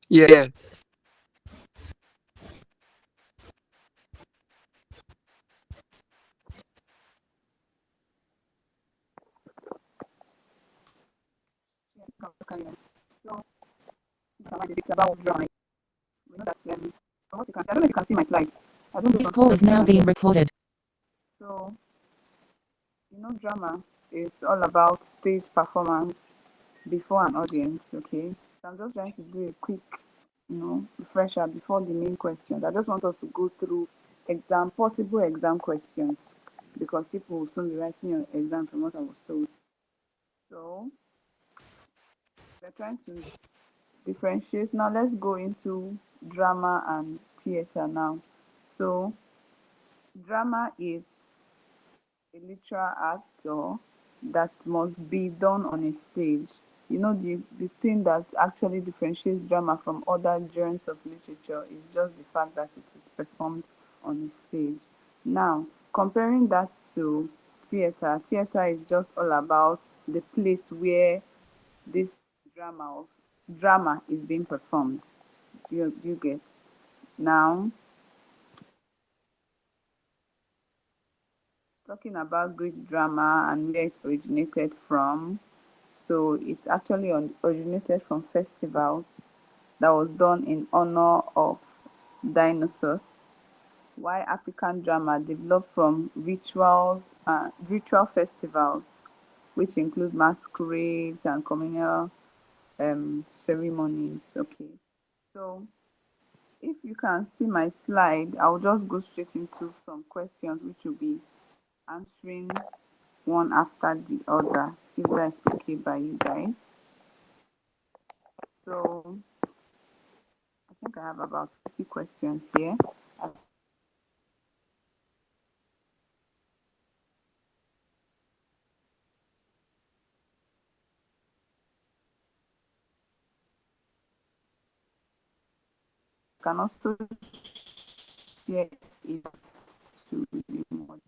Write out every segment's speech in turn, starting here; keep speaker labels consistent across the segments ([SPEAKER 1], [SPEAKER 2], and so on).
[SPEAKER 1] Yeah.
[SPEAKER 2] So, it's about drama. We know that from what you can see, I don't know if you can see my slide. I don't know
[SPEAKER 3] This
[SPEAKER 2] from
[SPEAKER 3] call
[SPEAKER 2] the
[SPEAKER 3] is now
[SPEAKER 2] screen.
[SPEAKER 3] being recorded.
[SPEAKER 2] So, drama is all about stage performance before an audience, okay? So I'm just trying to do a quick, refresher before the main questions. I just want us to go through possible exam questions because people will soon be writing your exam from what I was told. So we're trying to differentiate. Now let's go into drama and theater now. So drama is a literal act or that must be done on a stage. The thing that actually differentiates drama from other genres of literature is just the fact that it is performed on a stage. Now, comparing that to theater is just all about the place where this drama of drama is being performed. Do you get? Now, talking about Greek drama and where it originated from. So it actually originated from festivals that was done in honor of dinosaurs, while African drama developed from ritual festivals, which include masquerades and communal ceremonies. Okay, so if you can see my slide, I'll just go straight into some questions which will be answering one after the other, if that's okay by you guys. So I think I have about 50 questions here. I can also share it to the moderator.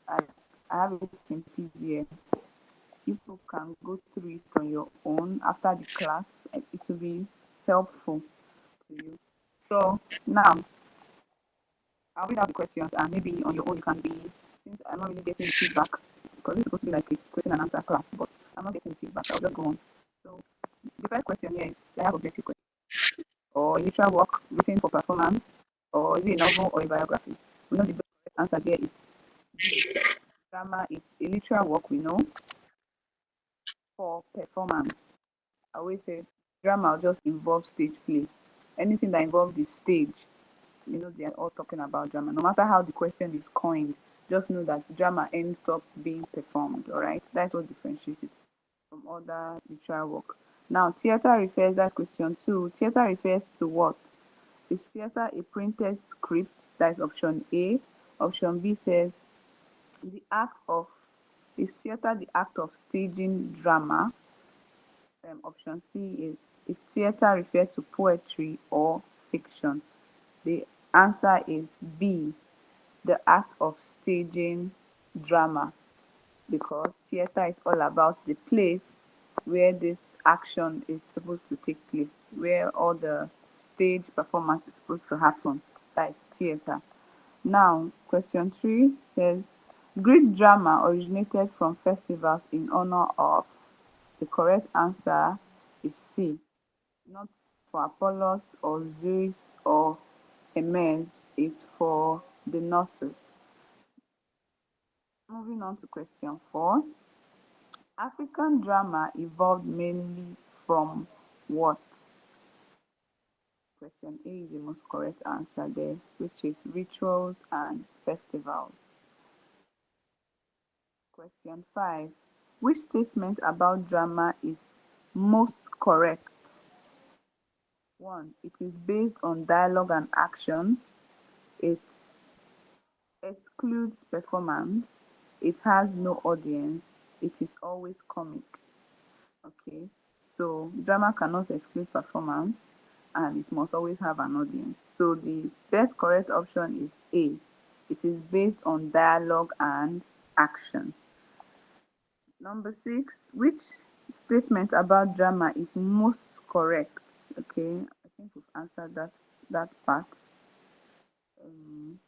[SPEAKER 2] I, I have it in PDF. People can go through it on your own after the class. It will be helpful to you. So now I'll read out the questions and maybe on your own you can be, since I'm not really getting feedback, because it's supposed to be like a question and answer class, but I'm not getting feedback. I'll just go on. So the first question here is, I have objective question, or literal work written for performance, or is it a novel or a biography? We know the best answer there is drama is a literal work, we know, for performance. I always say drama just involves stage play. Anything that involves the stage, they are all talking about drama. No matter how the question is coined, just know that drama ends up being performed, all right? That's what differentiates it from other literal work. Now, theater refers, that's question two. Theater refers to what? Is theater a printed script? That's option A. Option B says the act of is theater the act of staging drama? Option C is theater referred to poetry or fiction? The answer is B, the act of staging drama, because theater is all about the place where this action is supposed to take place, where all the stage performance is supposed to happen. That is theater. Now, question three says Greek drama originated from festivals in honor of. The correct answer is C, not for Apollos or Zeus or Hermes, it's for the nurses. Moving on to question four. African drama evolved mainly from what? Question A is the most correct answer there, which is rituals and festivals. Question 5. Which statement about drama is most correct? 1. It is based on dialogue and action. It excludes performance. It has no audience. It is always comic. Okay, so drama cannot exclude performance and it must always have an audience. So the best correct option is A. It is based on dialogue and action. Number 6, which statement about drama is most correct? Okay, I think we've answered that part. Um,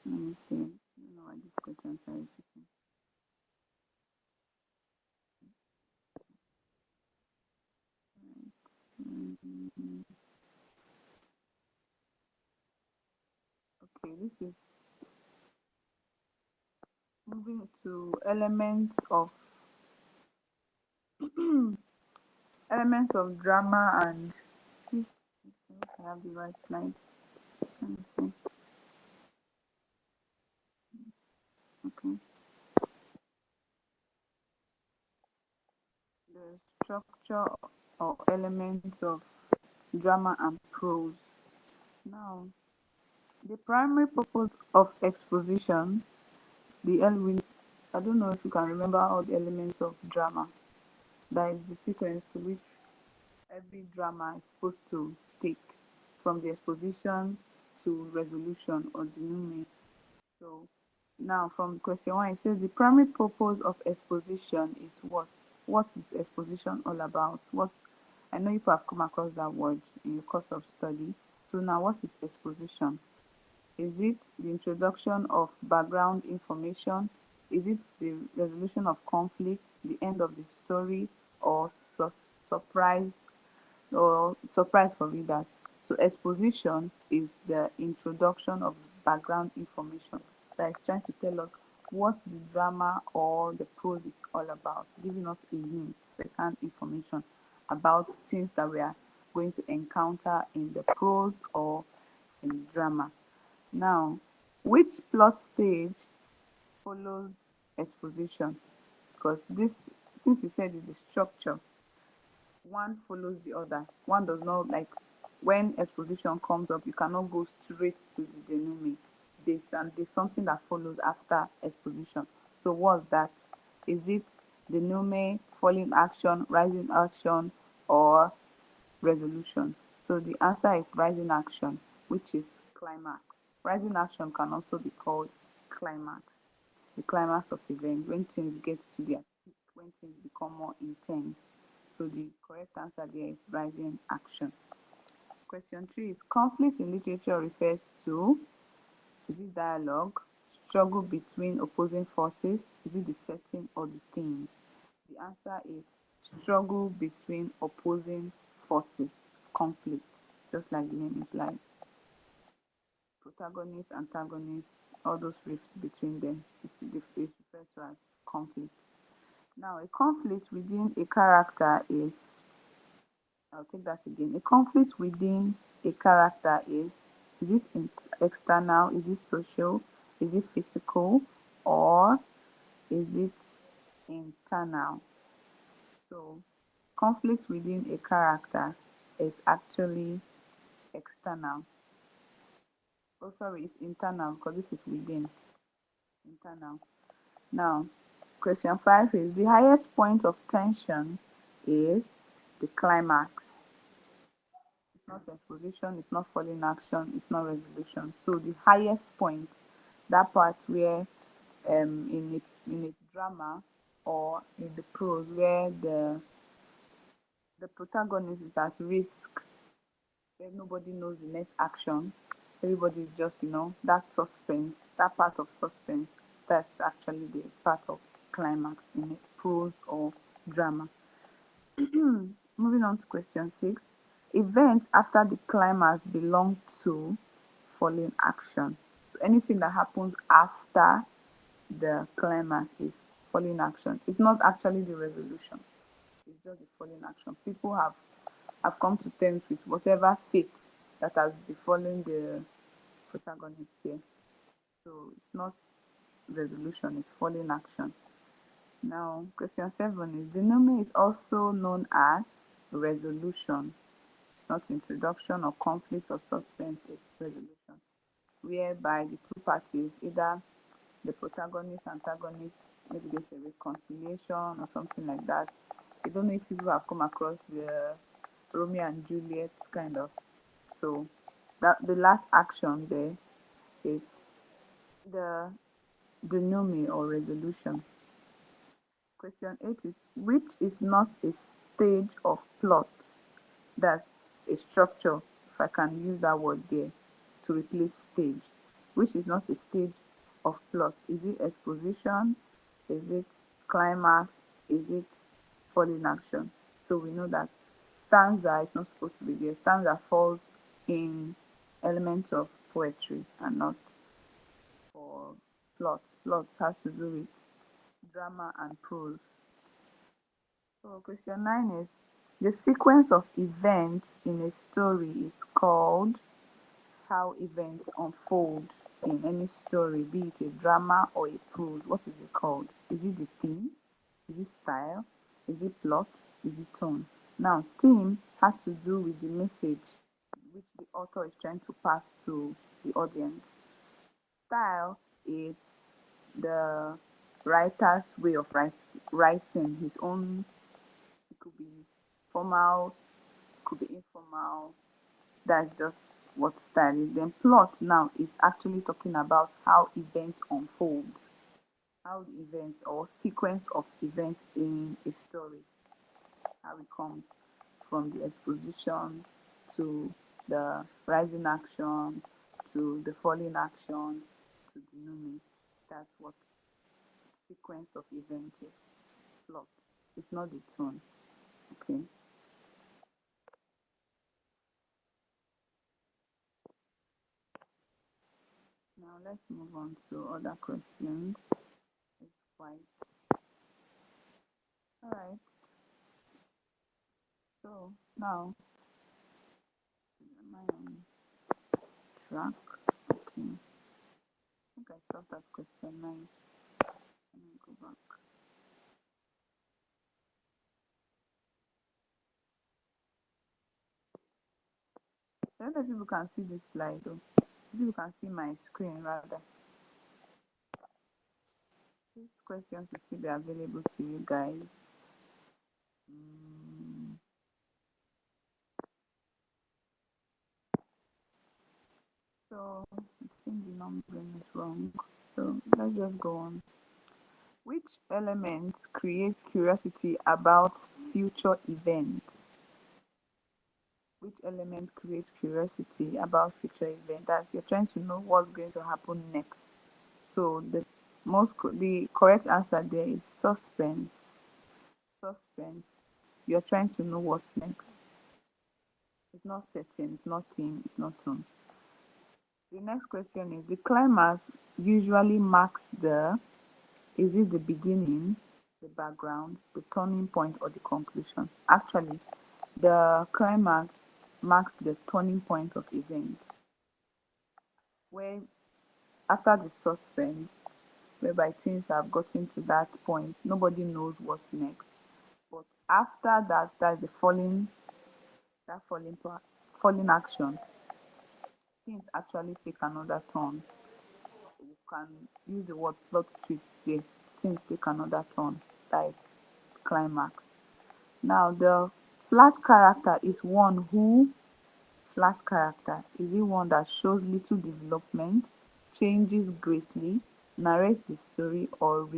[SPEAKER 2] Let me see. I don't know why these questions are repeating. Mm, okay, this is moving to elements of drama and I have the right slide. Let me see. Okay. The structure or elements of drama and prose. Now, the primary purpose of exposition, the L I don't know if you can remember all the elements of drama. That is the sequence to which every drama is supposed to take from the exposition to resolution or denouement. So now from question 1, it says the primary purpose of exposition is what? What is exposition all about? What I know you have come across that word in your course of study. So now what is exposition? Is it the introduction of background information? Is it the resolution of conflict, the end of the story, or surprise for readers? So exposition is the introduction of background information that is trying to tell us what the drama or the prose is all about, giving us a hint, second information about things that we are going to encounter in the prose or in drama. Now, which plot stage follows exposition? Because this, since you said it's the structure, one follows the other. One does not, like when exposition comes up, you cannot go straight to the denouement. There's something that follows after exposition. So what's that? Is it denouement, falling action, rising action, or resolution? So the answer is rising action, which is climax. Rising action can also be called climax, the climax of event, when things get to their peak, when things become more intense. So the correct answer there is rising action. Question 3 is conflict in literature refers to, is it dialogue, struggle between opposing forces, is it the setting or the theme? The answer is struggle between opposing forces, conflict, just like the name implies. Protagonist, antagonist, all those rifts between them is referred to as conflict. Now, a conflict within a character is, I'll take that again. A conflict within a character is it external, is it social, is it physical, or is it internal? So, conflict within a character is actually external. Oh, sorry, it's internal because this is within. Internal. Now, question 5 is the highest point of tension is the climax. It's not exposition, it's not falling action, it's not resolution. So the highest point, that part where in a drama or in the prose where the protagonist is at risk, where nobody knows the next action, everybody is just, that suspense, that part of suspense, that's actually the part of climax in a prose or drama. Moving on to question 6. Events after the climax belong to falling action. So anything that happens after the climax is falling action. It's not actually the resolution. It's just the falling action. People have come to terms with whatever fate that has befallen the protagonist here. So it's not resolution, it's falling action. Now, question 7 is denouement is also known as resolution. It's not introduction or conflict or suspense, it's resolution. Whereby the two parties, either the protagonist, antagonist, maybe there's a reconciliation or something like that. I don't know if people have come across the Romeo and Juliet kind of. So that the last action there is the denouement or resolution. Question 8 is which is not a stage of plot. That's a structure, if I can use that word there to replace stage. Which is not a stage of plot. Is it exposition? Is it climax? Is it falling action? So we know that stanza is not supposed to be there. Stanza falls in elements of poetry and not for plot. Plot has to do with drama and prose. So question 9 is the sequence of events in a story is called how events unfold in any story, be it a drama or a prose. What is it called? Is it the theme? Is it style? Is it plot? Is it tone? Now, theme has to do with the message which the author is trying to pass to the audience. Style is the writer's way of writing his own. It could be formal, could be informal. That's just what style is. Then plot now is actually talking about how events unfold, how the events or sequence of events in a story, how it comes from the exposition to the rising action to the falling action to the movement. That's what sequence of events is. Plot. It's not the tone. Okay. Now let's move on to other questions. It's quite all right. So now, am I on track? Okay. I think I stopped at question 9. Let me go back. I don't know if people can see this slide though. If you can see my screen rather. These questions will still be available to you guys. Mm, so I think the numbering is wrong. So let's just go on. Which element creates curiosity about future events? Which element creates curiosity about future events? That you're trying to know what's going to happen next. So the correct answer there is suspense. Suspense. You're trying to know what's next. It's not certain. It's not theme. It's not tone. The next question is the climax usually marks the is it the beginning, the background, the turning point, or the conclusion? Actually, the climax marks the turning point of events, where after the suspense, whereby things have gotten to that point, nobody knows what's next. But after that, that's the falling action. Things actually take another turn. You can use the word plot twist there. Things take another turn. That is climax. Now the flat character is one who flat character is it one that shows little development, changes greatly, narrates the story, or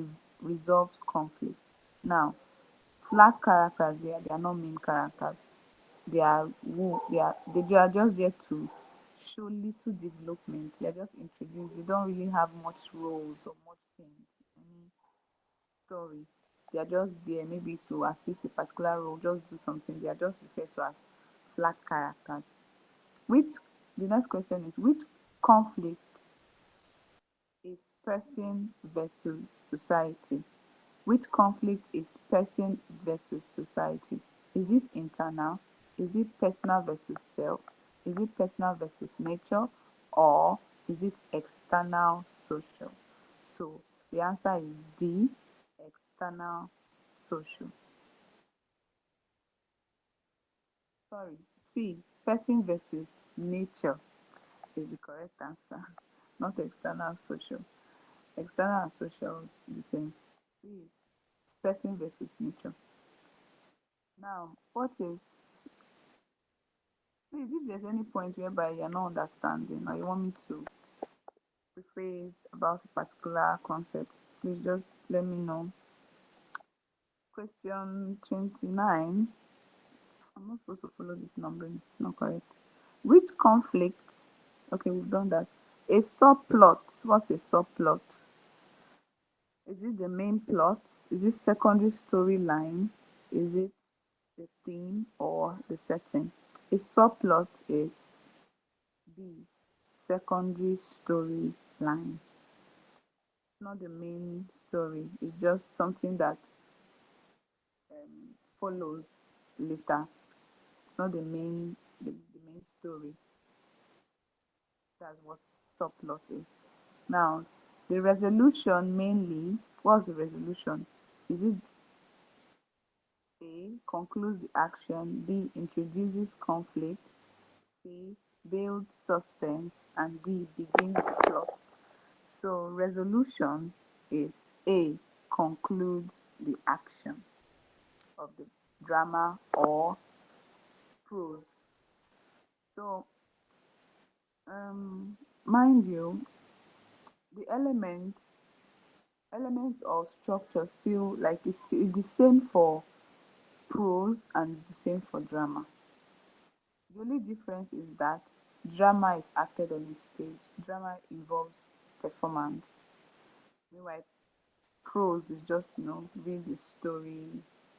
[SPEAKER 2] resolves conflict. Now, flat characters they are not main characters. They are just there to show little development. They are just introduced. They don't really have much roles or much things in any story. They are just there maybe to assist a particular role, just do something. They are just referred to as flat characters. Which the next question is which conflict is person versus society? Which conflict is person versus society? Is it internal? Is it personal versus self? Is it personal versus nature? Or is it external social? So the answer is D, external social. Sorry, C, person versus nature is the correct answer, not external social. External and social is the same. C is person versus nature. Now, what is please if there's any point whereby you're not understanding or you want me to rephrase about a particular concept, please just let me know. Question 29. I'm not supposed to follow this numbering. It's not correct. Which conflict? Okay, we've done that. A subplot. What's a subplot? Is it the main plot? Is it secondary storyline? Is it the theme or the setting? A subplot is B, secondary storyline. It's not the main story. It's just something that follows later. It's not the main story. That's what subplot is. Now, the resolution mainly, what's the resolution? Is it A, concludes the action, B, introduces conflict, C, builds suspense, and D, begins the plot? So, resolution is A, concludes the action of the drama or prose. So, mind you, the elements of structure still like it's the same for prose and the same for drama. The only difference is that drama is acted on the stage. Drama involves performance. Meanwhile, prose is just read the story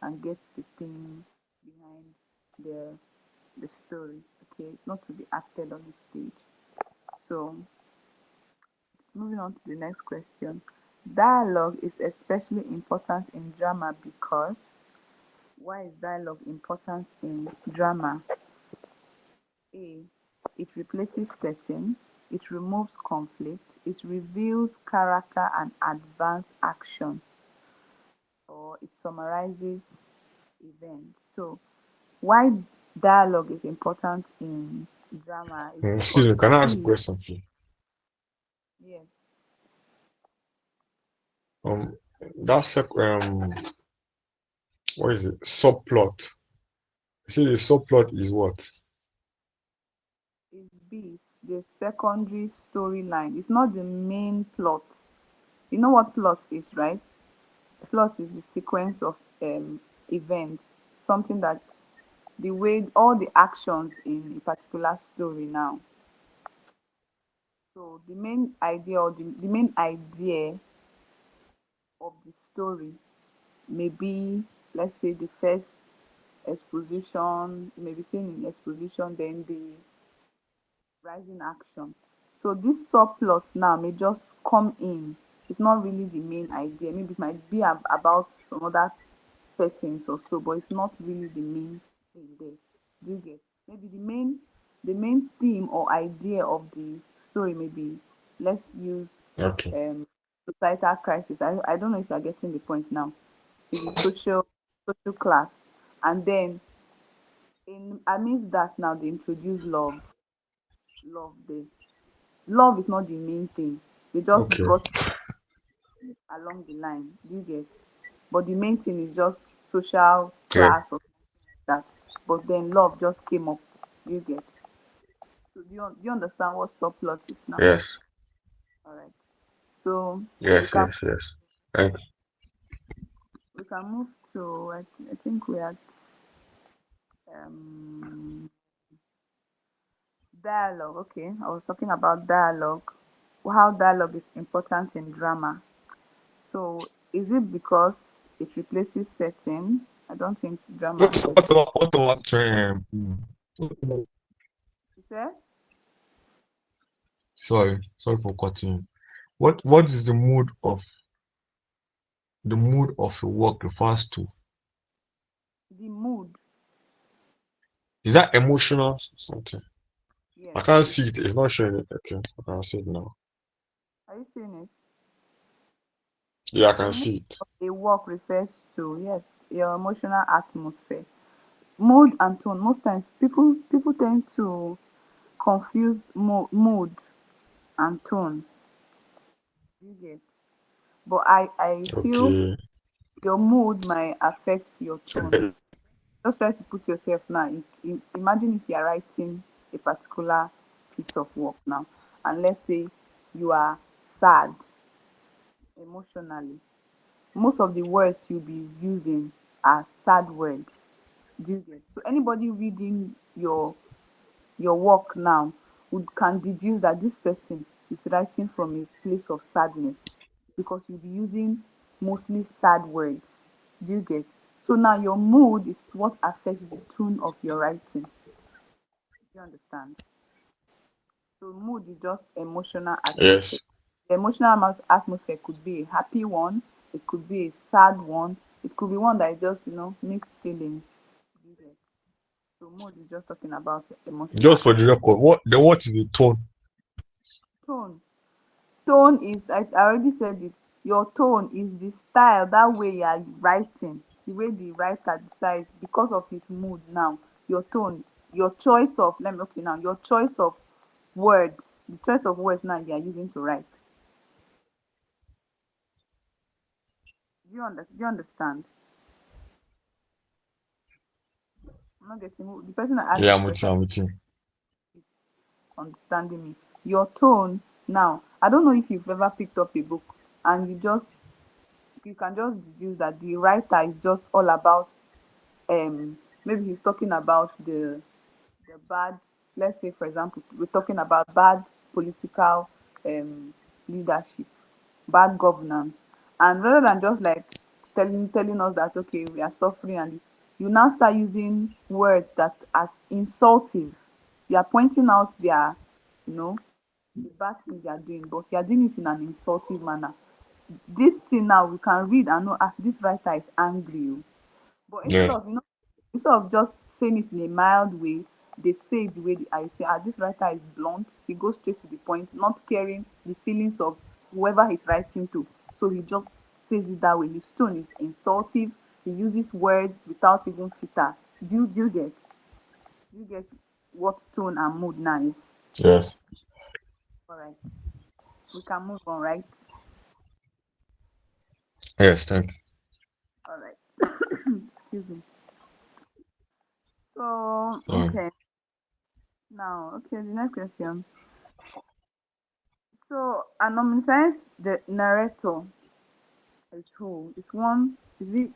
[SPEAKER 2] and get the theme behind the the story. Okay, it's not to be acted on the stage. So moving on to the next question. Dialogue is especially important in drama because why is dialogue important in drama? A. It replaces setting, it removes conflict, it reveals character and advanced action, or it summarizes events. So, why dialogue is important in drama is
[SPEAKER 1] Excuse
[SPEAKER 2] because
[SPEAKER 1] me, can I ask a
[SPEAKER 2] C,
[SPEAKER 1] question, please?
[SPEAKER 2] yes,
[SPEAKER 1] Um, that what is it? Subplot. You see, the subplot is what?
[SPEAKER 2] is B, the secondary storyline. It's not the main plot. You know what plot is, right? Plot is the sequence of events, something that the way all the actions in a particular story now. So the main idea of the story may be, let's say, the first exposition, maybe seen in exposition, then the rising action. So this subplot now may just come in. It's not really the main idea. Maybe it might be about some other persons or so, but it's not really the main thing there. Do you get? Maybe the main theme or idea of the story may be, let's use
[SPEAKER 1] Okay.
[SPEAKER 2] um societal crisis. I don't know if you're getting the point now. Maybe social class. And then in amidst that now they introduce love. Love there. Love is not the main thing. They just
[SPEAKER 1] Okay.
[SPEAKER 2] brought along the line. Do you get? But the main thing is just social
[SPEAKER 1] Yeah.
[SPEAKER 2] class or that. But then love just came up. Do you get? So do you understand what subplot is now?
[SPEAKER 1] Yes.
[SPEAKER 2] All right. So we
[SPEAKER 1] Yes.
[SPEAKER 2] can
[SPEAKER 1] Yes. Yes. Thank
[SPEAKER 2] we can move to I think we had um dialogue. Okay, I was talking about dialogue. How dialogue is important in drama. So is it because it replaces setting? I don't think drama
[SPEAKER 1] What
[SPEAKER 2] has a.
[SPEAKER 1] what about
[SPEAKER 2] You said
[SPEAKER 1] sorry for cutting. What is the mood of a work refers to?
[SPEAKER 2] the mood.
[SPEAKER 1] Is that emotional something? I
[SPEAKER 2] Yes,
[SPEAKER 1] can't
[SPEAKER 2] yes.
[SPEAKER 1] see it. It's not showing it. Okay, I can see it now.
[SPEAKER 2] Are you seeing it?
[SPEAKER 1] Yeah, I
[SPEAKER 2] The
[SPEAKER 1] can
[SPEAKER 2] mood
[SPEAKER 1] see it.
[SPEAKER 2] of a work refers to, yes, your emotional atmosphere. Mood and tone. Most times people tend to confuse mood and tone. You get. But I feel
[SPEAKER 1] Okay.
[SPEAKER 2] your mood might affect your tone.
[SPEAKER 1] Okay.
[SPEAKER 2] Just try to put yourself now. Imagine if you are writing a particular piece of work now, and let's say you are sad emotionally. Most of the words you'll be using are sad words. Do you get? So anybody reading your work now would can deduce that this person is writing from a place of sadness because you'll be using mostly sad words. Do you get? So now your mood is what affects the tone of your writing. Do you understand? So mood is just emotional atmosphere.
[SPEAKER 1] Yes.
[SPEAKER 2] The emotional atmosphere could be a happy one, it could be a sad one, it could be one that is just mixed feelings. Do you get? So mood is just talking about emotional
[SPEAKER 1] Just for the record, what is the tone?
[SPEAKER 2] tone. Tone is, I already said it. Your tone is the style, that way you are writing, the way the writer decides because of his mood now. Your tone, your choice of, let me, okay, now, your choice of words, the choice of words now you are using to write. Do you understand? I'm not getting the person that asked
[SPEAKER 1] Yeah,
[SPEAKER 2] this
[SPEAKER 1] I'm with you.
[SPEAKER 2] question
[SPEAKER 1] I'm with you.
[SPEAKER 2] understanding me. Your tone now, I don't know if you've ever picked up a book and you can just deduce that the writer is just all about maybe he's talking about the bad, let's say for example we're talking about bad political um leadership, bad governance, and rather than just like telling us that okay we are suffering, and you now start using words that are insultive. You are pointing out their, you know the bad things they are doing, but you are doing it in an insultive manner. This thing now we can read and know, this writer is angry oh. But
[SPEAKER 1] Yes.
[SPEAKER 2] instead of just saying it in a mild way, they say it the way I say, this writer is blunt. He goes straight to the point, not caring the feelings of whoever he's writing to. So he just says it that way. His tone is insultive. He uses words without even filter. Do you get what tone and mood now is?
[SPEAKER 1] Yes.
[SPEAKER 2] All right, we can move on, right?
[SPEAKER 1] Yes. Thank
[SPEAKER 2] All right. Excuse me. So
[SPEAKER 1] you.
[SPEAKER 2] okay, now okay, the next question. So anonymized the narrator is who? Is it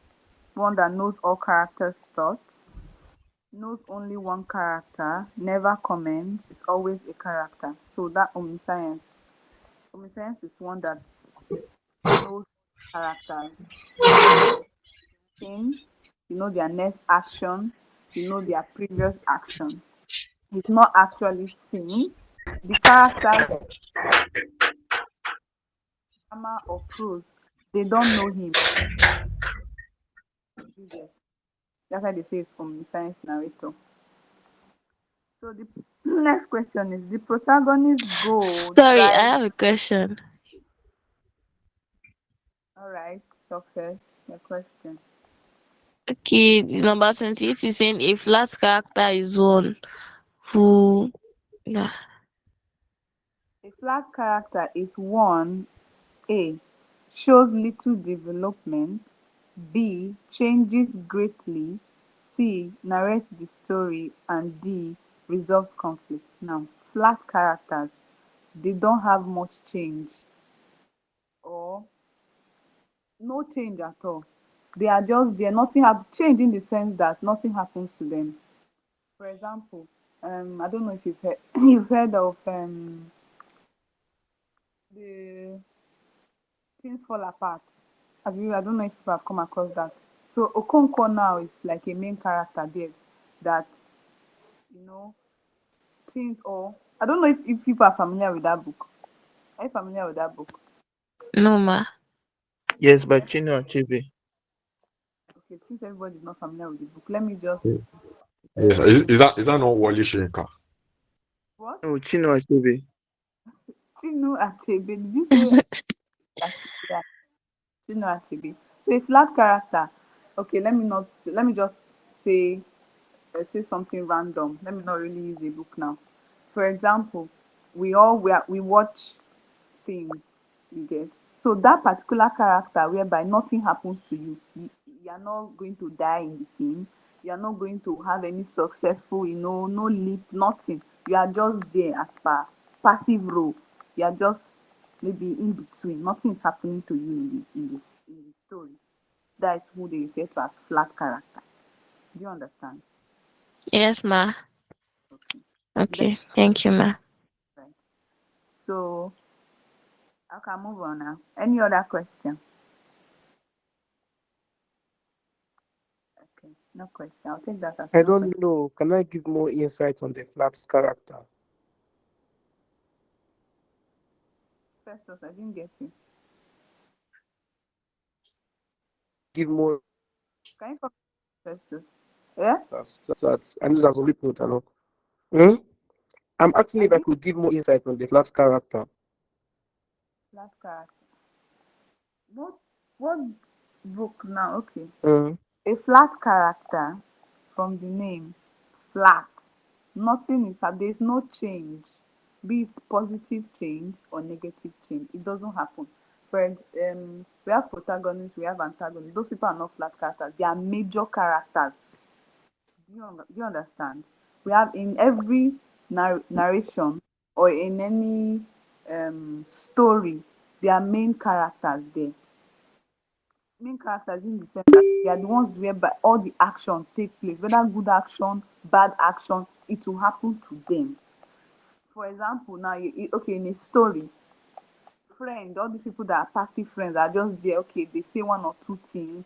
[SPEAKER 2] one that knows all characters' thoughts, knows only one character, never comments, is always a character. So that omniscience. Omniscience is one that knows characters. You know their thing, you know their next action, you know their previous action. He's not actually seen. The characters, drama or prose, they don't know him. That's why they say it's from the science narrator. So the next question is the protagonist go
[SPEAKER 3] Sorry, I
[SPEAKER 2] drive.
[SPEAKER 3] have a question.
[SPEAKER 2] All right, success. Your question.
[SPEAKER 3] Okay, the number 28 is saying a flat character is one who. Yeah.
[SPEAKER 2] A flat character is one. A. Shows little development. B. Changes greatly. C. Narrates the story. And D. Resolves conflict. Now, flat characters, they don't have much change or no change at all. They are just there. Nothing have changed in the sense that nothing happens to them. For example, I don't know if you've heard you've heard of the things fall apart. Have you? I don't know if you have come across that. So Okonkwo now is like a main character there that you know things or I don't know if people are familiar with that book. Are you familiar with that book?
[SPEAKER 3] No, ma.
[SPEAKER 4] Yes, by
[SPEAKER 2] Yes.
[SPEAKER 4] Chinua Achebe.
[SPEAKER 2] Okay, since everybody is not familiar with the book, let me just
[SPEAKER 1] Yes.
[SPEAKER 2] um
[SPEAKER 1] Is that not Wally Shinka?
[SPEAKER 2] what?
[SPEAKER 4] No, Chinua Achebe.
[SPEAKER 2] Chinu Achebe. Did you say Achebe? Chinu Achebe. So a flat character. Okay, let me just say say something random. Let me not really use a book now. For example, we watch things, you get. So that particular character whereby nothing happens to you, you are not going to die in the film. You are not going to have any successful, no leap, nothing. You are just there as per passive role. You are just maybe in between. Nothing is happening to you in the story. That is who they refer to as flat character. Do you understand?
[SPEAKER 3] Yes, ma.
[SPEAKER 2] Okay. Then,
[SPEAKER 3] Okay. Thank you, ma.
[SPEAKER 2] right. So I can move on now. Any other question? Okay, no question. I'll take that as
[SPEAKER 5] I
[SPEAKER 2] no question.
[SPEAKER 5] don't know. Can I give more insight on the flat character?
[SPEAKER 2] First off, I didn't get you.
[SPEAKER 5] Give more.
[SPEAKER 2] Can you come first off? Yeah?
[SPEAKER 5] That's I know that's only people that know. Hmm? I'm asking
[SPEAKER 2] I
[SPEAKER 5] if I
[SPEAKER 2] didn't
[SPEAKER 5] could give more insight on the flat character.
[SPEAKER 2] flat character. What book now? Okay.
[SPEAKER 5] Hmm.
[SPEAKER 2] A flat character from the name flat. Nothing is there's no change. Be it positive change or negative change. It doesn't happen. We have protagonists, we have antagonists. Those people are not flat characters. They are major characters. Do you understand? We have in every narration or in any story, there are main characters there. Main characters in the sense that they are the ones whereby all the action take place, whether good action, bad action, it will happen to them. For example, now okay, in a story, friend, all these people that are passive friends are just there, okay, they say one or two things.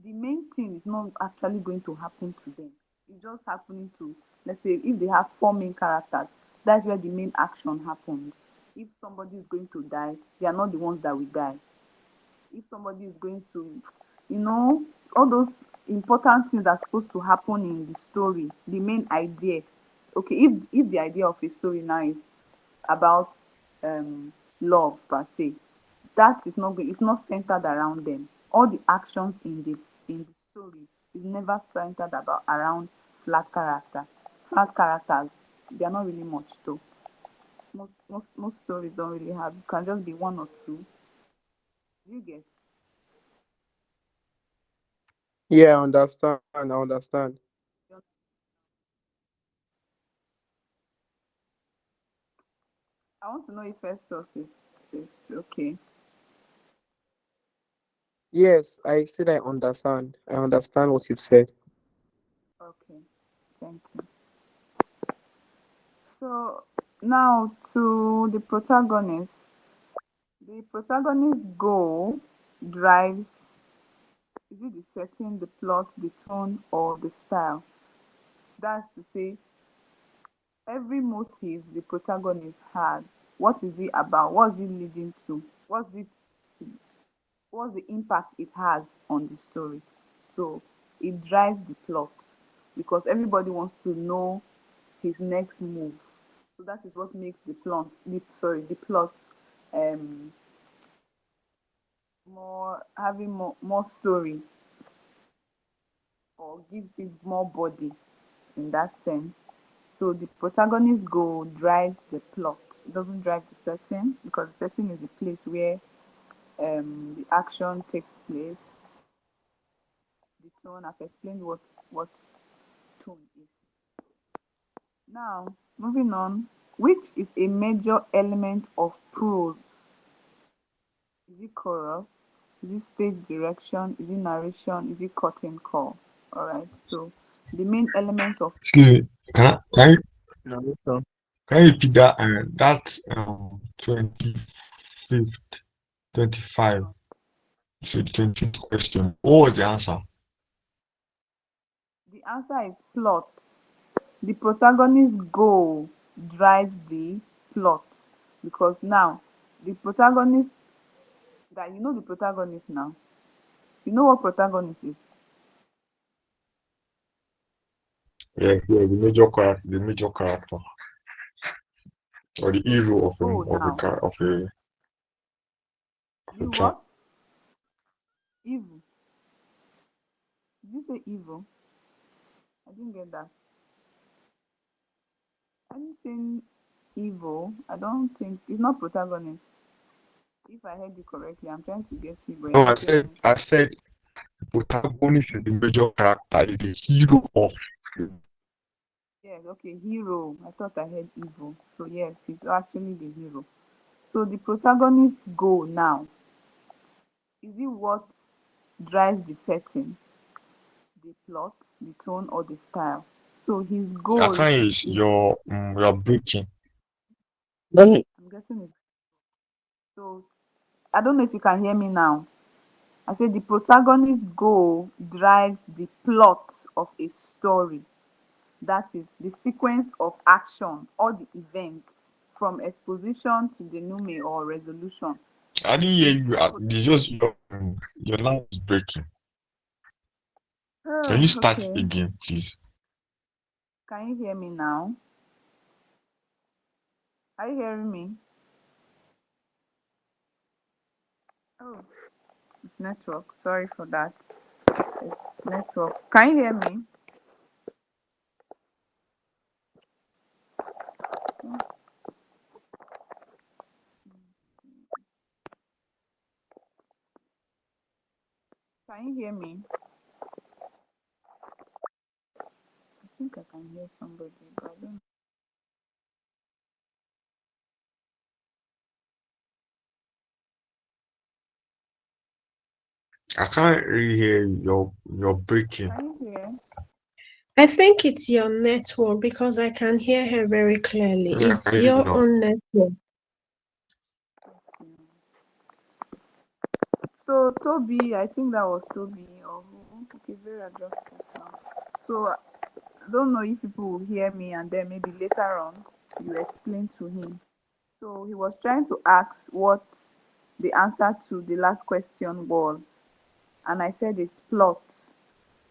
[SPEAKER 2] The main thing is not actually going to happen to them. It's just happening to, let's say, if they have four main characters, that's where the main action happens. If somebody is going to die, they are not the ones that will die. If somebody is going to, you know, all those important things that are supposed to happen in the story, the main idea. Okay, if the idea of a story now is about um love per se, that is not it's not centered around them. All the actions in the story is never centered about around flat character. Flat characters, they are not really much though. Most stories don't really have, it can just be one or two. You get.
[SPEAKER 5] Yeah, I understand. I understand.
[SPEAKER 2] I want to know if first source is okay.
[SPEAKER 5] Yes, I said I understand. I understand what you've said.
[SPEAKER 2] Okay, thank you. So now to the protagonist. The protagonist's goal drives, is it the setting, the plot, the tone, or the style? That's to say, every motive the protagonist has, what is it about? What's it leading to? What's the impact it has on the story? So it drives the plot because everybody wants to know his next move. So that is what makes the plot um more story or gives it more body in that sense. So the protagonist goal drives the plot. It doesn't drive the setting because the setting is the place where the action takes place. The tone, I've explained what tone is. Now, moving on, which is a major element of prose? Is it chorus? Is it stage direction? Is it narration? Is it curtain call? Alright, so the main element of
[SPEAKER 1] Excuse me.
[SPEAKER 5] Narration.
[SPEAKER 1] Can you repeat that? That 25th, 25. So the 25th question. What was the answer?
[SPEAKER 2] the answer is plot. The protagonist's goal drives the plot because now the protagonist that you know the protagonist now. You know what protagonist is?
[SPEAKER 1] Yeah, the major character, or the hero
[SPEAKER 2] Oh now
[SPEAKER 1] of a
[SPEAKER 2] you
[SPEAKER 1] child.
[SPEAKER 2] what? Evil. Did you say evil? I didn't get that. Anything evil? I don't think it's not protagonist. If I heard you correctly, I'm trying to get you, but you're
[SPEAKER 1] No,
[SPEAKER 2] not saying
[SPEAKER 1] I said the protagonist is the major character, is the hero of.
[SPEAKER 2] yes, okay, hero. I thought I heard evil. So yes, he's actually the hero. So the protagonist's goal now, is it what drives the setting, the plot, the tone, or the style. So his
[SPEAKER 1] I
[SPEAKER 2] goal
[SPEAKER 1] can't use
[SPEAKER 2] is,
[SPEAKER 1] your breaking.
[SPEAKER 5] Then
[SPEAKER 2] I'm guessing it's, so I don't know if you can hear me now. I said the protagonist's goal drives the plot of a story. That is the sequence of action or the event from exposition to denouement or resolution.
[SPEAKER 1] I didn't hear
[SPEAKER 2] The
[SPEAKER 1] you. It's just your line is breaking. Can you start
[SPEAKER 2] okay.
[SPEAKER 1] again, please?
[SPEAKER 2] Can you hear me now? Are you hearing me? Oh, it's network. Sorry for that. It's network. Can you hear me? Can you hear me? I think I can hear somebody, but I don't.
[SPEAKER 1] I can't really hear you. You're breaking.
[SPEAKER 2] Can you hear?
[SPEAKER 6] I think it's your network because I can hear her very clearly.
[SPEAKER 1] Yeah,
[SPEAKER 6] It's
[SPEAKER 1] maybe
[SPEAKER 6] your
[SPEAKER 1] not.
[SPEAKER 6] own network.
[SPEAKER 2] So Toby, I think that was Toby or who? Okay, Vera just left now. So I don't know if people will hear me and then maybe later on you explain to him. So he was trying to ask what the answer to the last question was, and I said it's plot.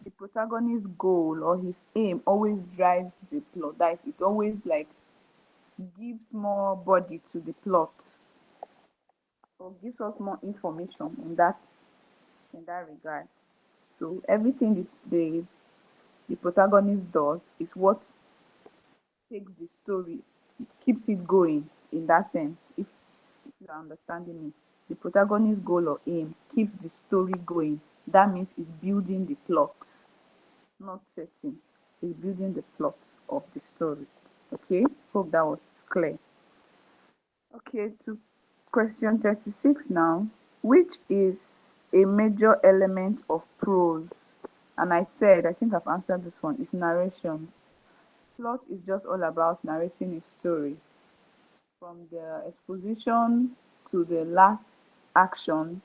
[SPEAKER 2] The protagonist's goal or his aim always drives the plot. That is, it always like gives more body to the plot or gives us more information in that regard. So everything the protagonist does is what takes the story, keeps it going in that sense. If you are understanding me, the protagonist's goal or aim keeps the story going. That means it's building the plot, not setting. It's building the plot of the story. Okay, hope that was clear. Okay, to question 36 now. Which is a major element of prose? And I said, I think I've answered this one, it's narration. Plot is just all about narrating a story from the exposition to the last action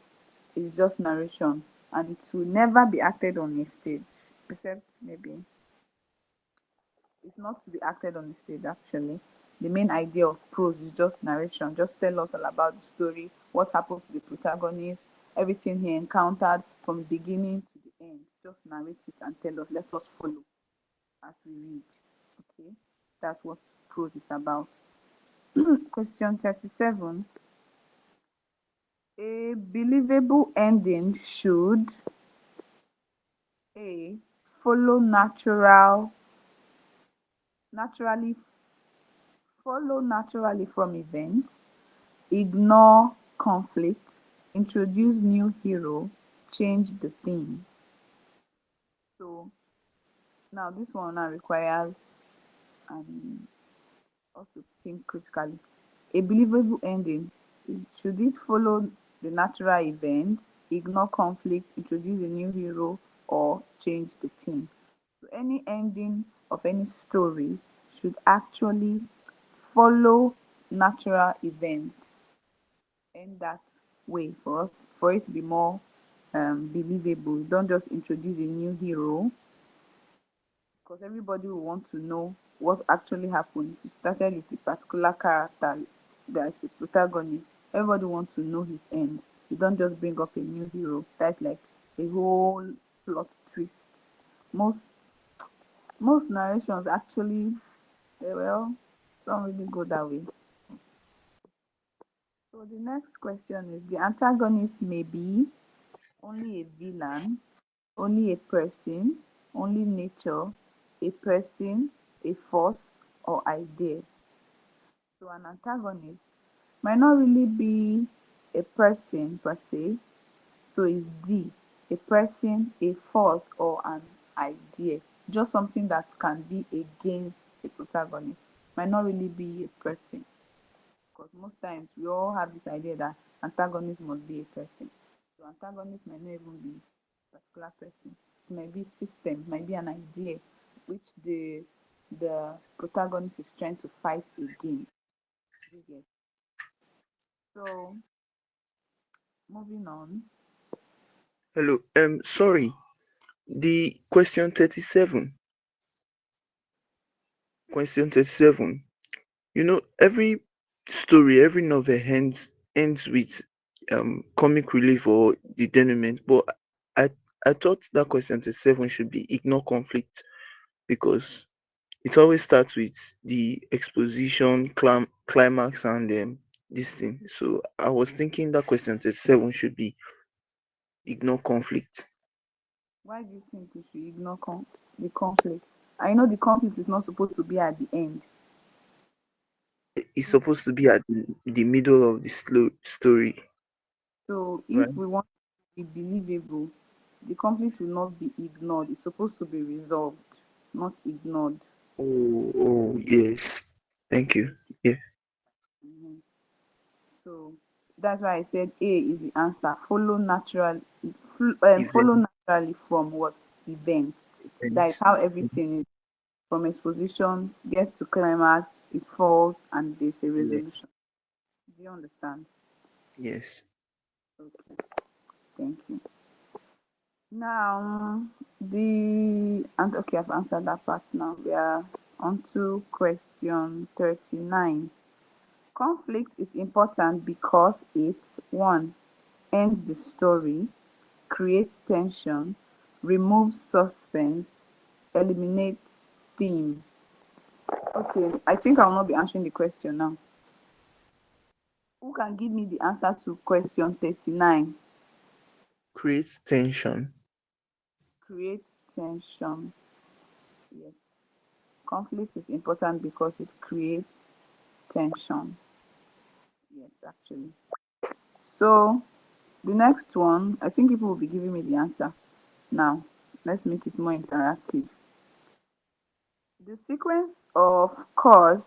[SPEAKER 2] is just narration, and it will never be acted on a stage, except maybe it's not to be acted on the stage actually. The main idea of prose is just narration. Just tell us all about the story, what happened to the protagonist, everything he encountered from the beginning to the end. Just narrate it and tell us, let us follow as we read. Okay, that's what prose is about. Question 37. A believable ending should A. Follow naturally follow naturally from events, ignore conflict, introduce new hero, change the theme. So now this one now requires us to think critically. A believable ending should it follow the natural event, ignore conflict, introduce a new hero, or change the theme? So any ending of any story should actually follow natural events in that way for us for it to be more believable. Don't just introduce a new hero because everybody will want to know what actually happened. If you started with a particular character that is the protagonist, everybody wants to know his end. You don't just bring up a new hero. That's like a whole plot twist. Most most narrations actually, well, don't really go that way. So the next question is the antagonist may be only a villain, only a person, only nature, a person, a force, or idea. So an antagonist might not really be a person per se. So it's D, a person, a force, or an idea. Just something that can be against the protagonist. Might not really be a person. Because most times we all have this idea that antagonist must be a person. So antagonist might not even be particular person. It might be system, it might be an idea which the protagonist is trying to fight against. You get. So moving on.
[SPEAKER 4] Hello. Sorry. The question 37. Question 37. Every story, every novel ends with comic relief or the denouement, but I I thought that question 37 should be ignore conflict because it always starts with the exposition, climax, and this thing. So I was thinking that question 37 should be ignore conflict.
[SPEAKER 2] Why do you think we should ignore the conflict? I know the conflict is not supposed to be at the end.
[SPEAKER 4] It's supposed to be at the middle of the story,
[SPEAKER 2] So if
[SPEAKER 4] right?
[SPEAKER 2] we want to be believable, the conflict will not be ignored. It's supposed to be resolved, not ignored.
[SPEAKER 4] Oh, yes. Thank you. Yeah,
[SPEAKER 2] Mhm. So that's why I said A is the answer. Follow
[SPEAKER 4] event.
[SPEAKER 2] naturally from what events. That is
[SPEAKER 4] Events.
[SPEAKER 2] how everything is. From exposition, gets to climax, it falls, and there's a
[SPEAKER 4] Yeah,
[SPEAKER 2] resolution. Do you understand?
[SPEAKER 4] yes.
[SPEAKER 2] Okay, thank you. Now, and okay, I've answered that part now. We are on to question 39. Conflict is important because it, one, ends the story, creates tension, removes suspense, eliminates theme. Okay, I think I'll not be answering the question now. Who can give me the answer to question 39?
[SPEAKER 4] Creates tension.
[SPEAKER 2] Creates tension. Yes. Conflict is important because it creates tension. Yes, actually. So the next one, I think people will be giving me the answer. Now, let's make it more interactive. The sequence of cause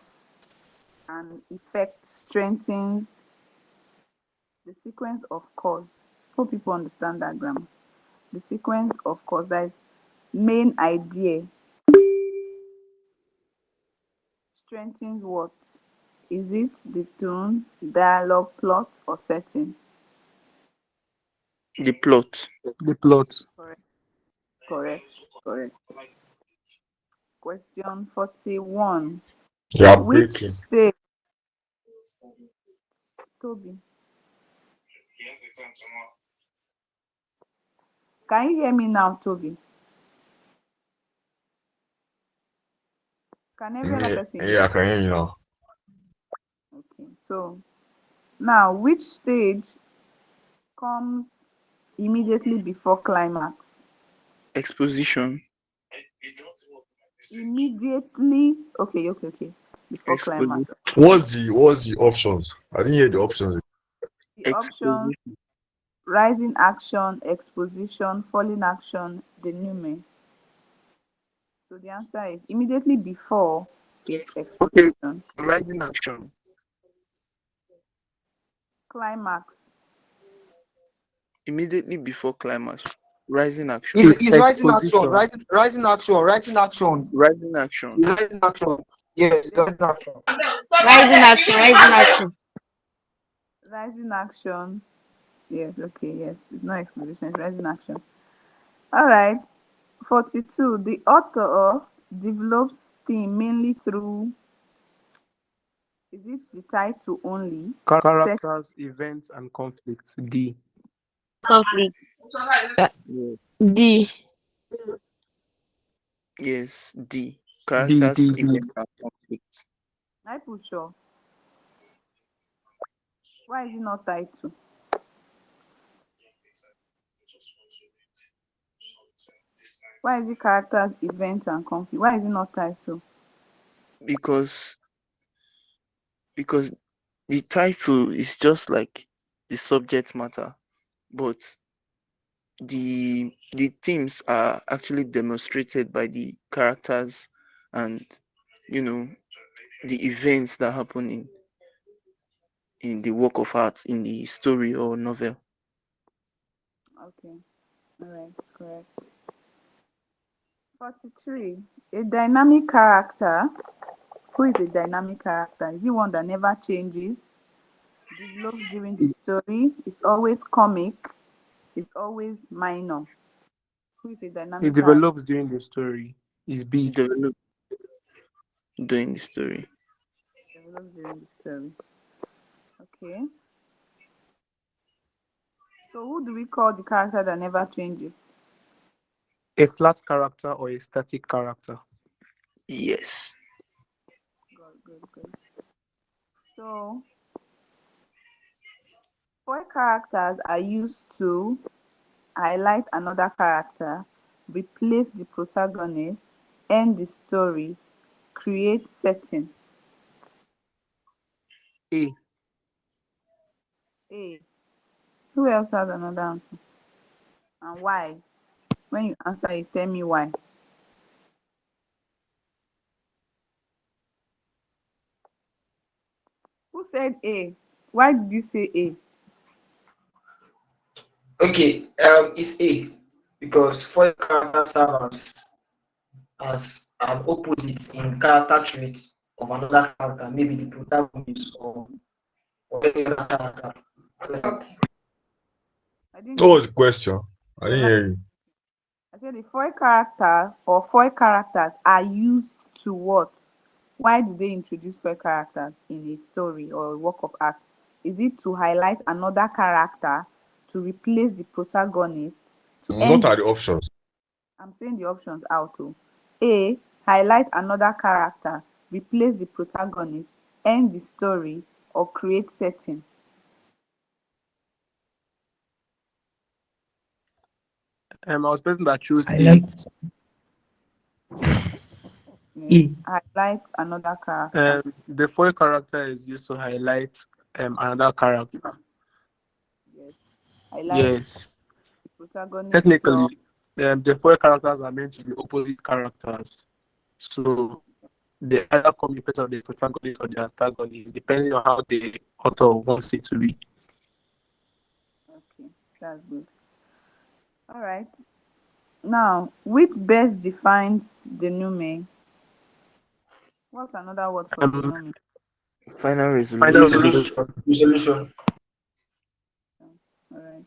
[SPEAKER 2] and effect strengthens the sequence of cause. Hope people understand that grammar. The sequence of cause, that is main idea, strengthens what? Is it the tone, dialogue, plot, or setting?
[SPEAKER 4] The plot.
[SPEAKER 5] The plot.
[SPEAKER 2] Correct, correct, correct. Question 41.
[SPEAKER 1] You are
[SPEAKER 2] Which
[SPEAKER 1] breaking.
[SPEAKER 2] state, Toby? Can you hear me now, Toby? Can every other
[SPEAKER 1] Yeah,
[SPEAKER 2] person
[SPEAKER 1] yeah,
[SPEAKER 2] hear?
[SPEAKER 1] I can hear you now.
[SPEAKER 2] Okay, so now which stage comes immediately before climax?
[SPEAKER 4] Exposition.
[SPEAKER 2] Immediately, okay, before
[SPEAKER 4] Exposition.
[SPEAKER 2] climax.
[SPEAKER 1] What's the options? I didn't hear the options.
[SPEAKER 2] The options:
[SPEAKER 4] Exposition.
[SPEAKER 2] rising action, exposition, falling action, denouement. So the answer is immediately before is
[SPEAKER 4] Okay.
[SPEAKER 2] exposition.
[SPEAKER 4] Rising action.
[SPEAKER 2] Climax,
[SPEAKER 4] Immediately before climax. Rising action.
[SPEAKER 5] It's
[SPEAKER 7] It's rising action,
[SPEAKER 5] exposition.
[SPEAKER 7] rising action, rising action,
[SPEAKER 4] Rising action.
[SPEAKER 7] it's rising action. Yes, it's rising action.
[SPEAKER 3] Rising action, rising action.
[SPEAKER 2] rising action. Yes, okay, yes. It's not exposition, it's rising action. All right. 42. The author develops theme mainly through, is it the title only? Set,
[SPEAKER 5] Characters, events, and conflicts. D.
[SPEAKER 3] Conflict.
[SPEAKER 4] Yeah.
[SPEAKER 3] D.
[SPEAKER 4] Yes. D.
[SPEAKER 5] D.
[SPEAKER 4] Characters,
[SPEAKER 5] D. D.
[SPEAKER 4] events, and conflicts.
[SPEAKER 2] I put sure. Why is it not title? Why is it characters, events, and conflict? Why is it not title?
[SPEAKER 4] Because because the title is just like the subject matter, but the themes are actually demonstrated by the characters and you know the events that happen in the work of art, in the story or novel.
[SPEAKER 2] Okay. All right. correct. 43. A dynamic character. Who is a dynamic character? Is he one that never changes? Develops during the story? Is always comic? Is always minor? Who is a
[SPEAKER 5] It
[SPEAKER 2] dynamic character?
[SPEAKER 5] develops during the story. Is B.
[SPEAKER 4] Develop during the story.
[SPEAKER 2] Develops during the story. Okay. So who do we call the character that never changes?
[SPEAKER 5] A flat character or a static character.
[SPEAKER 4] Yes.
[SPEAKER 2] Good. So, four characters are used to highlight another character, replace the protagonist, end the story, create setting.
[SPEAKER 5] A.
[SPEAKER 2] A. Who else has another answer? And why? When you answer it, tell me why. Who said A? Why did you say A?
[SPEAKER 7] Okay, it's A because foil characters serve as an opposite in character traits of another character, maybe the protagonist or any other character.
[SPEAKER 2] I didn't
[SPEAKER 1] What
[SPEAKER 2] get
[SPEAKER 1] was
[SPEAKER 2] it.
[SPEAKER 1] the question? I didn't hear you.
[SPEAKER 2] I said the four characters or four characters are used to what? Why do they introduce four characters in a story or a work of art? Is it to highlight another character, to replace the protagonist, to
[SPEAKER 1] What
[SPEAKER 2] end?
[SPEAKER 1] are the options?
[SPEAKER 2] I'm saying the options out too. A. Highlight another character, replace the protagonist, end the story, or create setting.
[SPEAKER 5] I was the person that chose
[SPEAKER 8] I
[SPEAKER 5] A.
[SPEAKER 8] like
[SPEAKER 2] Yes.
[SPEAKER 8] E.
[SPEAKER 2] Highlight another character.
[SPEAKER 5] The foil character is used to highlight another character.
[SPEAKER 2] Yes. Highlight
[SPEAKER 5] Yes.
[SPEAKER 2] the protagonist or
[SPEAKER 5] Technically, the four characters are meant to be opposite characters. So they either come in place of the protagonist or the antagonist, depending on how the author wants it to be.
[SPEAKER 2] okay, that's good. All right. Now, which best defines denouement? What's another word for
[SPEAKER 5] Um,
[SPEAKER 2] denouement?
[SPEAKER 4] Final
[SPEAKER 5] Final
[SPEAKER 4] resolution.
[SPEAKER 7] Resolution.
[SPEAKER 2] All right.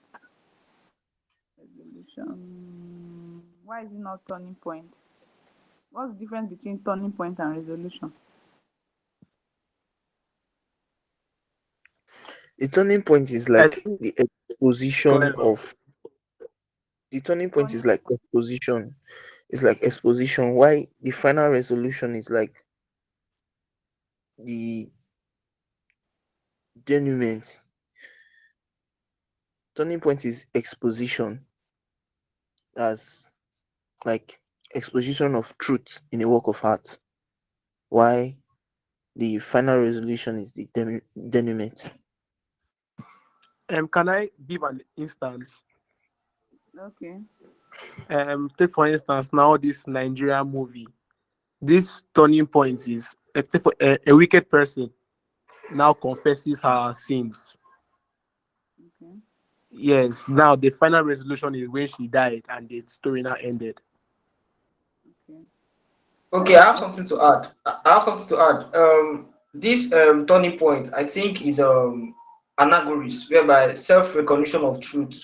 [SPEAKER 2] Resolution. Why is it not turning point? What's the difference between turning point and resolution?
[SPEAKER 4] The turning point is
[SPEAKER 5] I
[SPEAKER 4] like
[SPEAKER 5] think
[SPEAKER 4] the
[SPEAKER 5] go
[SPEAKER 4] exposition
[SPEAKER 5] ahead.
[SPEAKER 4] of the turning point is
[SPEAKER 2] Turning.
[SPEAKER 4] like exposition. It's like exposition. Why the final resolution is like the denouement. Turning point is exposition as like exposition of truth in a work of art. Why the final resolution is the denouement.
[SPEAKER 5] Can I give an instance?
[SPEAKER 2] Okay.
[SPEAKER 5] Take for instance now this Nigerian movie. This turning point is take for a wicked person now confesses her sins.
[SPEAKER 2] Okay.
[SPEAKER 5] Yes, now the final resolution is when she died and the story now ended.
[SPEAKER 2] Okay.
[SPEAKER 7] Okay, I have something to add. This turning point, I think, is anagories, whereby self-recognition of truth.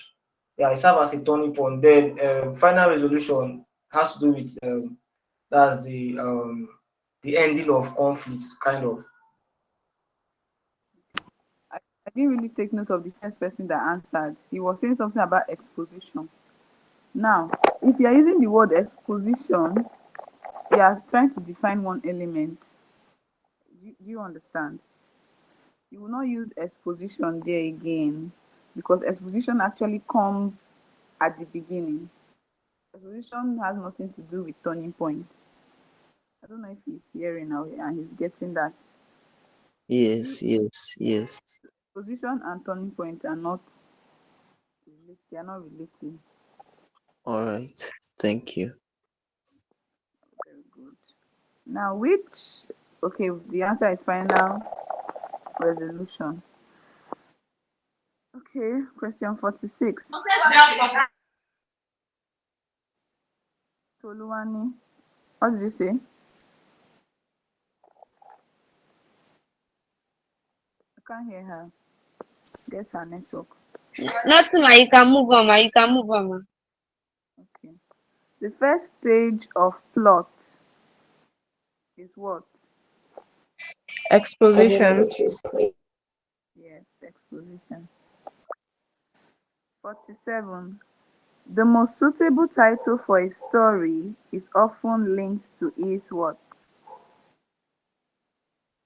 [SPEAKER 7] Yeah, it serves as a turning point. Then final resolution has to do with that's the ending of conflicts, kind of.
[SPEAKER 2] I didn't really take note of the first person that answered. He was saying something about exposition. Now, if you are using the word exposition, you are trying to define one element. Do you understand? You will not use exposition there again because exposition actually comes at the beginning. Exposition has nothing to do with turning points. I don't know if he's hearing now and he's getting that.
[SPEAKER 4] Yes, yes, yes.
[SPEAKER 2] Exposition and turning point are not related. They are not related.
[SPEAKER 4] All right. Thank you.
[SPEAKER 2] Very good. Now, which okay, the answer is final resolution. Okay, question 46. Toluwani, what did you say? I can't hear her. Guess her network.
[SPEAKER 3] Nothing, ma. You can move on, ma. You can move on, ma.
[SPEAKER 2] Okay. The first stage of plot is what?
[SPEAKER 8] Exposition.
[SPEAKER 2] Yes, exposition. 47. The most suitable title for a story is often linked to its what?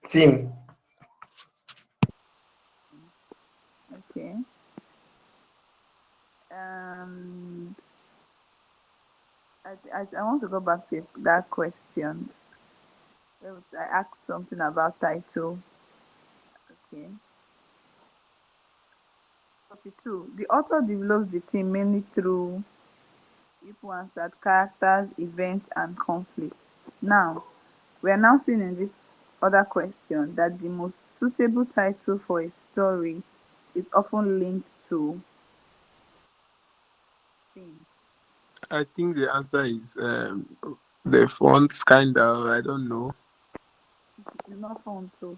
[SPEAKER 7] Team.
[SPEAKER 2] Okay. I want to go back to that question. I asked something about title. Okay. 42. The author develops the theme mainly through people answered characters, events, and conflict. Now, we are now seeing in this other question that the most suitable title for a story is often linked to theme.
[SPEAKER 5] I think the answer is the fonts, kind of. I don't know.
[SPEAKER 2] It's not font, so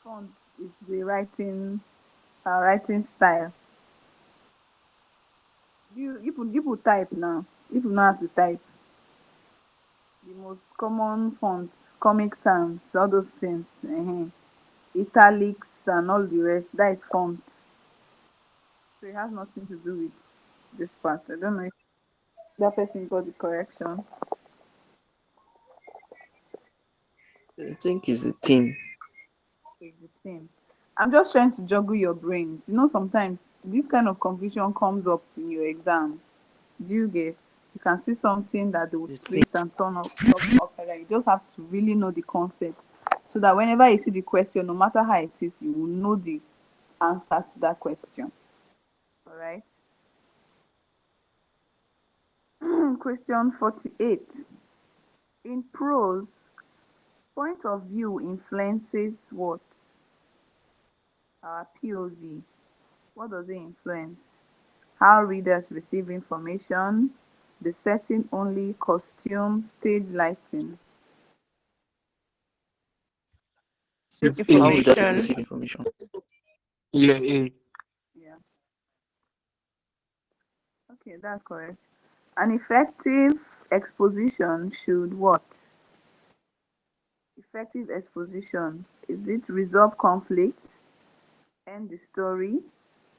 [SPEAKER 2] font is the writing style. You type now. If you know how to type, the most common fonts, Comic Sans, all those things, italics and all the rest, that is font. So it has nothing to do with this part. I don't know if that person got the correction.
[SPEAKER 4] I think it's a team.
[SPEAKER 2] It's the same. I'm just trying to juggle your brains. You know, sometimes this kind of confusion comes up in your exam. Do you get? You can see something that they will
[SPEAKER 4] The team.
[SPEAKER 2] twist and turn upside down. You just have to really know the concept, so that whenever you see the question, no matter how it is, you will know the answer to that question. All right. Question 48. In prose, point of view influences what? Our POV. What does it influence? How readers receive information, the setting only, costume, stage lighting.
[SPEAKER 5] It's
[SPEAKER 4] How
[SPEAKER 5] A.
[SPEAKER 4] would that
[SPEAKER 8] Information.
[SPEAKER 4] receive information?
[SPEAKER 5] Yeah, A.
[SPEAKER 2] Yeah. Okay, that's correct. An effective exposition should what? Effective exposition. Is it resolve conflict, end the story,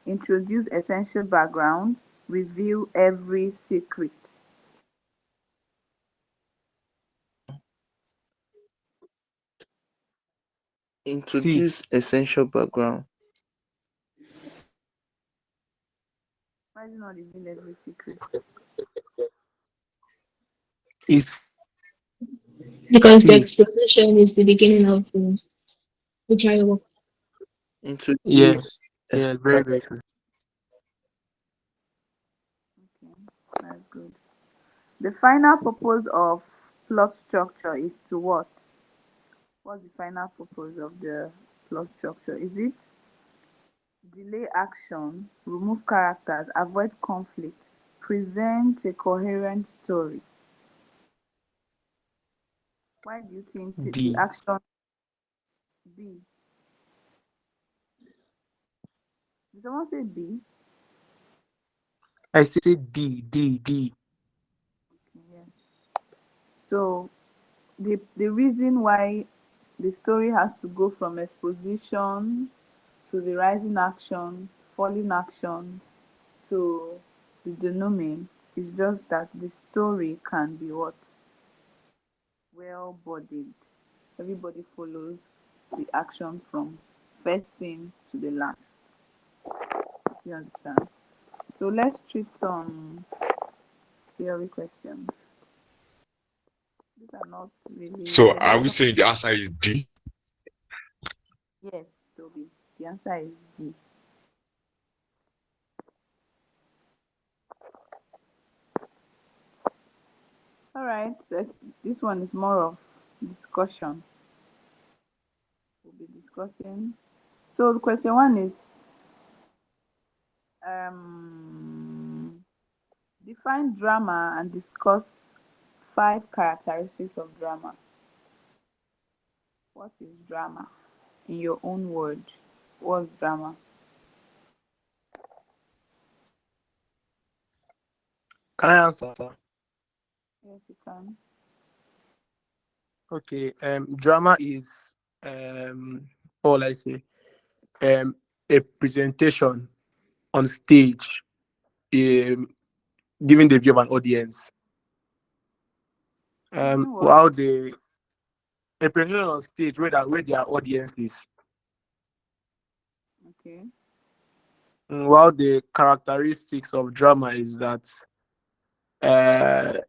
[SPEAKER 2] introduce essential background, reveal every secret?
[SPEAKER 5] C.
[SPEAKER 4] Introduce essential background.
[SPEAKER 2] Why is it not reveal every secret?
[SPEAKER 5] Is
[SPEAKER 3] Because the
[SPEAKER 5] C.
[SPEAKER 3] exposition is the beginning of the trial.
[SPEAKER 5] Yeah.
[SPEAKER 4] Introduce
[SPEAKER 5] Yeah,
[SPEAKER 4] essential
[SPEAKER 5] very, very true.
[SPEAKER 2] Okay, that's good. The final purpose of plot structure is to what? What's the final purpose of the plot structure? Is it delay action, remove characters, avoid conflict, present a coherent story? Why do you think the
[SPEAKER 5] D.
[SPEAKER 2] action B? Did someone say B?
[SPEAKER 5] I say D. D. D.
[SPEAKER 2] Yeah. So the reason why the story has to go from exposition to the rising action, falling action, to the denouement is just that the story can be what? Well bodied. Everybody follows the action from first scene to the last. You understand? So let's treat some theory questions. These are not really,
[SPEAKER 1] So
[SPEAKER 2] they're
[SPEAKER 1] are
[SPEAKER 2] just
[SPEAKER 1] we
[SPEAKER 2] some.
[SPEAKER 1] saying the answer is D?
[SPEAKER 2] Yes, Toby. The answer is D. All right, this one is more of discussion. We'll be discussing. So the question one is define drama and discuss 5 characteristics of drama. What is drama? In your own word, what's drama?
[SPEAKER 5] Can I answer?
[SPEAKER 2] Yes, you can.
[SPEAKER 5] Okay. Drama is all I say a presentation on stage, um, giving the view of an audience.
[SPEAKER 2] Giving what?
[SPEAKER 5] While the a presentation on stage where their audience is.
[SPEAKER 2] Okay.
[SPEAKER 5] While the characteristics of drama is that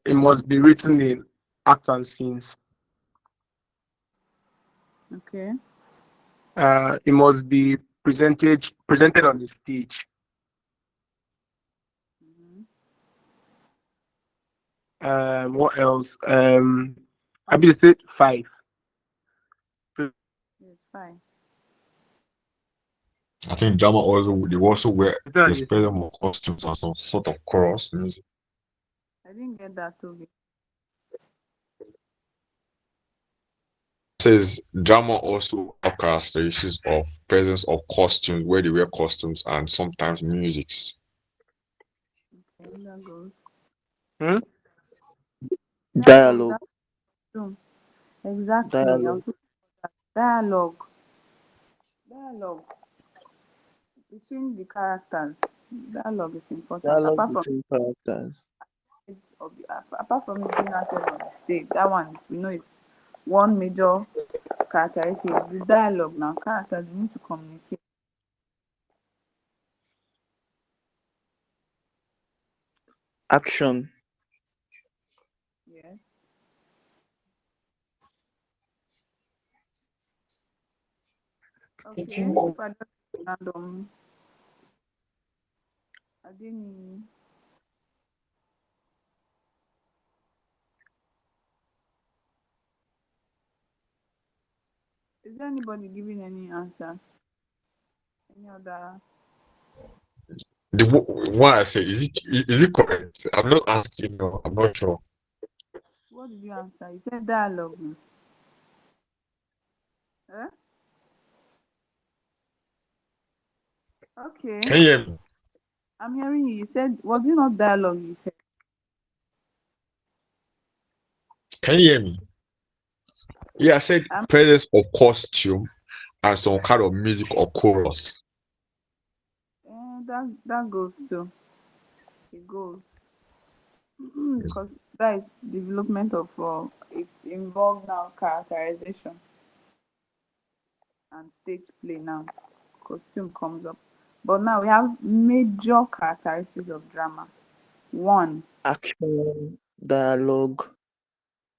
[SPEAKER 5] it must be written in acts and scenes.
[SPEAKER 2] Okay.
[SPEAKER 5] It must be presented on the stage.
[SPEAKER 2] Mm-hmm.
[SPEAKER 5] What else? I be say five.
[SPEAKER 2] Yes, fine.
[SPEAKER 1] I think drama also they also wear
[SPEAKER 5] Presented on
[SPEAKER 1] the
[SPEAKER 5] the stage.
[SPEAKER 1] spectrum of costumes and some sort of chorus music.
[SPEAKER 2] I didn't get that, Toby.
[SPEAKER 1] Says drama also have characteristics of presence of costumes where they wear costumes and sometimes musics.
[SPEAKER 2] Okay, that goes.
[SPEAKER 5] Hmm?
[SPEAKER 2] That goes.
[SPEAKER 4] Dialogue,
[SPEAKER 2] That's true. Exactly. I
[SPEAKER 4] dialogue,
[SPEAKER 2] was looking at dialogue. Dialogue between the characters. Dialogue is important.
[SPEAKER 4] dialogue between characters.
[SPEAKER 2] Apart from it being acted on the stage, that one we know is one major characteristic. The dialogue now. Characters need to communicate.
[SPEAKER 4] Action,
[SPEAKER 2] Yes. Okay. If I just random, I didn't. Is there anybody giving any answer? Any other?
[SPEAKER 1] The one I say is it correct? I'm not asking. No, I'm not sure.
[SPEAKER 2] What did you answer? You said dialogue. No? Eh? Okay.
[SPEAKER 1] Can you hear me?
[SPEAKER 2] I'm hearing you. You said, was it not dialogue? You said.
[SPEAKER 1] Can you hear me? Yeah, I said
[SPEAKER 2] Um,
[SPEAKER 1] presence of costume and some kind of music or chorus.
[SPEAKER 2] that goes too. It goes because that is development of it involves now characterization and stage play now. Costume comes up, but now we have major characteristics of drama. One,
[SPEAKER 4] action, dialogue,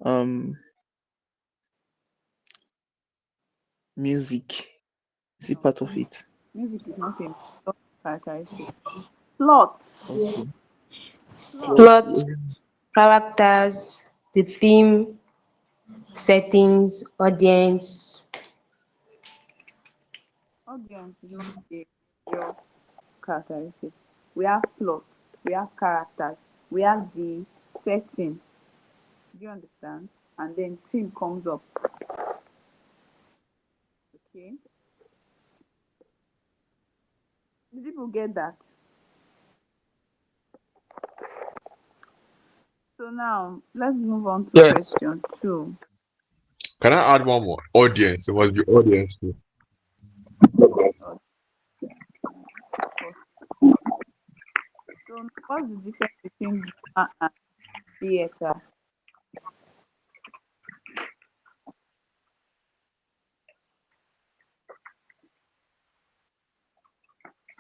[SPEAKER 4] um, music. Is it
[SPEAKER 2] no,
[SPEAKER 4] part of it?
[SPEAKER 2] music is not a major characteristic. Plot,
[SPEAKER 4] Okay.
[SPEAKER 2] plot.
[SPEAKER 4] Plot.
[SPEAKER 3] Plot, characters, the theme, settings, audience.
[SPEAKER 2] Audience is not a major characteristic. We have plot, we have characters, we have the setting. Do you understand? And then theme comes up. Okay. Did people get that? So now let's move on to
[SPEAKER 5] Yes.
[SPEAKER 2] question two.
[SPEAKER 1] Can I add one more? Audience. It must be audience too.
[SPEAKER 2] Oh, so what's the difference between drama and theater?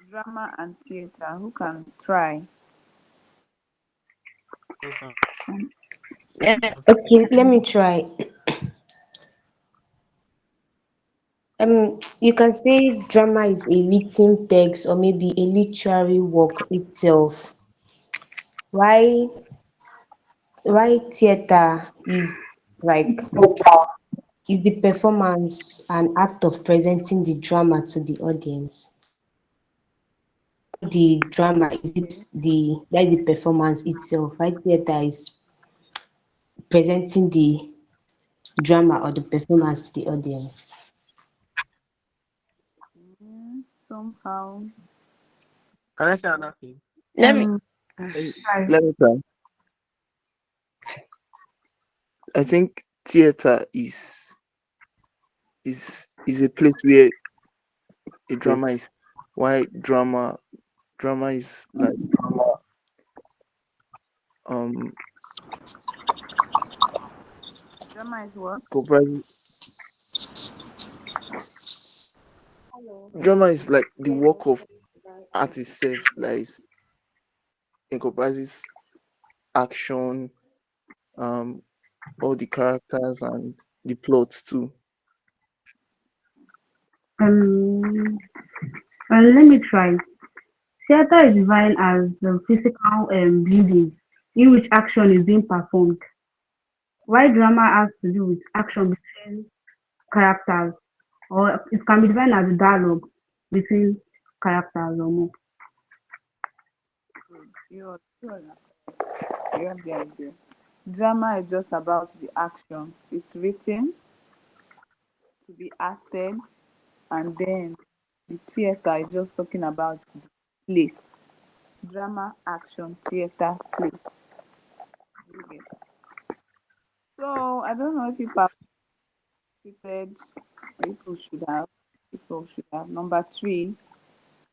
[SPEAKER 2] Drama and theater. Who can try?
[SPEAKER 5] Yes, sir.
[SPEAKER 3] Okay, let me try. You can say drama is a written text or maybe a literary work itself. Why why theater is like is the performance and act of presenting the drama to the audience. While the drama is it
[SPEAKER 2] Okay.
[SPEAKER 3] the that is the performance itself. Why theater presenting the drama or the performance to the audience.
[SPEAKER 2] Yeah, somehow.
[SPEAKER 5] Can I say another thing?
[SPEAKER 6] Let me
[SPEAKER 4] Eh,
[SPEAKER 6] try.
[SPEAKER 4] Let me try. I think theater is a place where a drama is. Why drama is like um
[SPEAKER 2] Drama is what?
[SPEAKER 4] comprising. Drama is like the work of art itself, like encompasses action, um, all the characters and the plots too.
[SPEAKER 8] Um, let me try. Theater is defined as the physical building in which action is being performed, while drama has to do with action between characters, or it can be defined as a dialogue between characters or more.
[SPEAKER 2] Good. You have the idea. Drama is just about the action. It's written to be acted, and then the theater is just talking about the place. Drama, action, theater, place. You get. So I don't know if you participated, or people should have. People should have. Number three,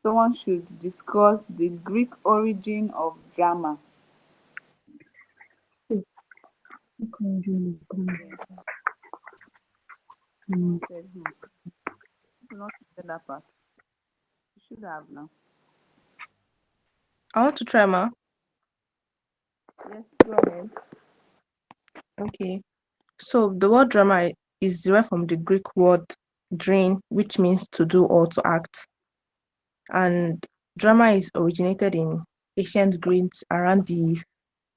[SPEAKER 2] someone should discuss the Greek origin of drama. Yeah, someone said, you should not say that part. You should have now.
[SPEAKER 9] I want to try, ma.
[SPEAKER 2] Yes, go ahead.
[SPEAKER 9] Okay. So the word drama is derived from the Greek word drain, which means to do or to act. And drama is originated in ancient Greece around the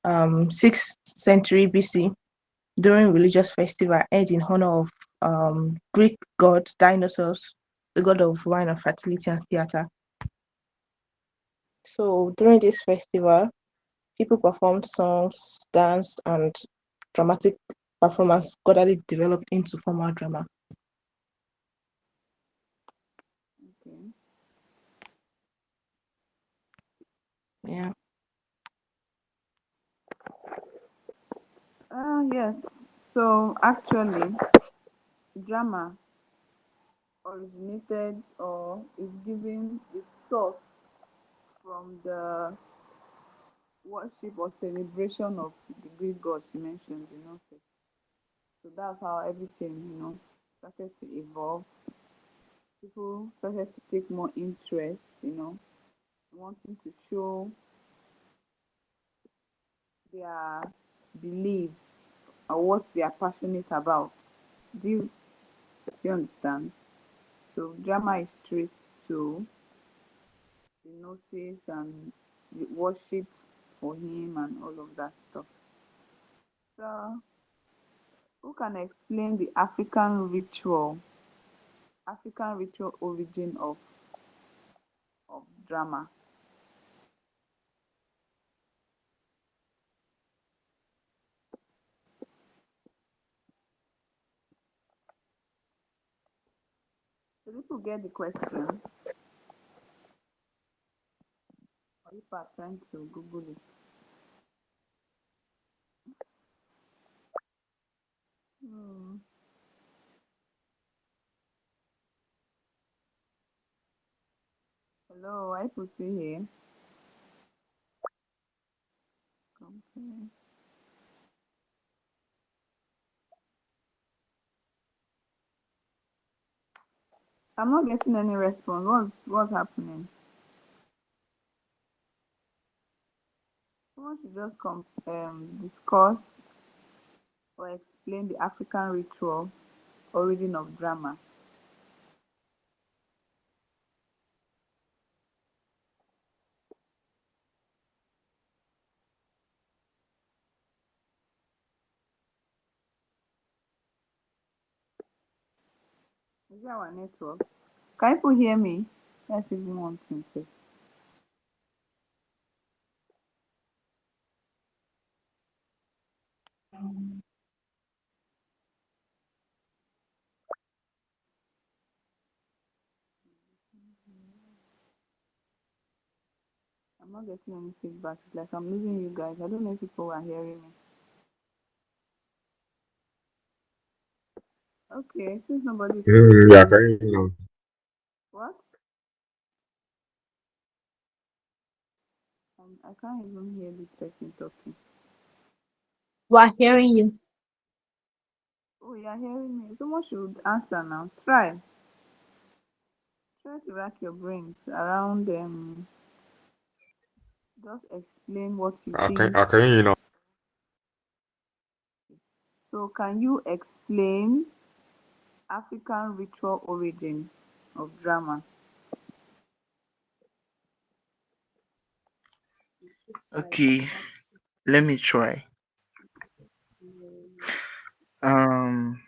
[SPEAKER 9] 6th century BC during religious festival held in honor of Greek god Dionysus, the god of wine and fertility and theater. So during this festival, people performed songs, dance, and dramatic performance gradually developed into formal drama.
[SPEAKER 2] Okay.
[SPEAKER 9] Yeah.
[SPEAKER 2] Yes. So actually, drama originated or is given its source from the worship or celebration of the Greek gods you mentioned, So that's how everything, started to evolve. People started to take more interest, wanting to show their beliefs or what they are passionate about. Do you understand? So drama is traced to the notice and the worship for him and all of that stuff. So who can explain the African ritual origin of drama? So people get the question, or you are trying to Google it. Hmm. Hello, I people still here? Okay. I'm not getting any response. What's happening? Someone should just discuss or explain the African ritual origin of drama. Is it our network? Can people hear me? That's even one thing. I'm not getting any feedback. It's like I'm losing you guys. I don't know if people are hearing me. Okay, since nobody's talking,
[SPEAKER 1] Yeah, can you know?
[SPEAKER 2] what? I can't even hear this person talking.
[SPEAKER 8] We're hearing you.
[SPEAKER 2] Oh, you're hearing me. Someone should answer now. Try to rack your brains around just explain what you think.
[SPEAKER 1] I can you know?
[SPEAKER 2] So can you explain African ritual origin of drama?
[SPEAKER 4] Okay, let me try. Um,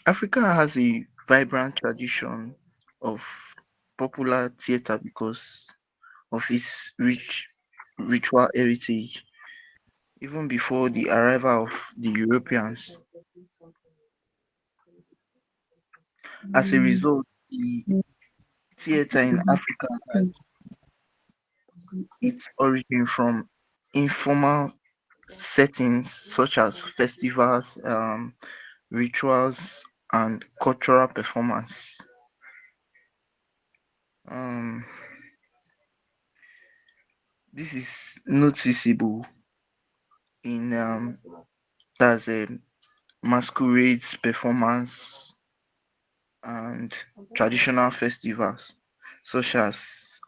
[SPEAKER 4] Africa has a vibrant tradition of popular theater because of its rich ritual heritage. Even before the arrival of the Europeans, as a result, the theater in Africa had its origin from informal settings such as festivals, rituals, and cultural performance. Um, this is noticeable in that's masquerades, performance, and traditional festivals such as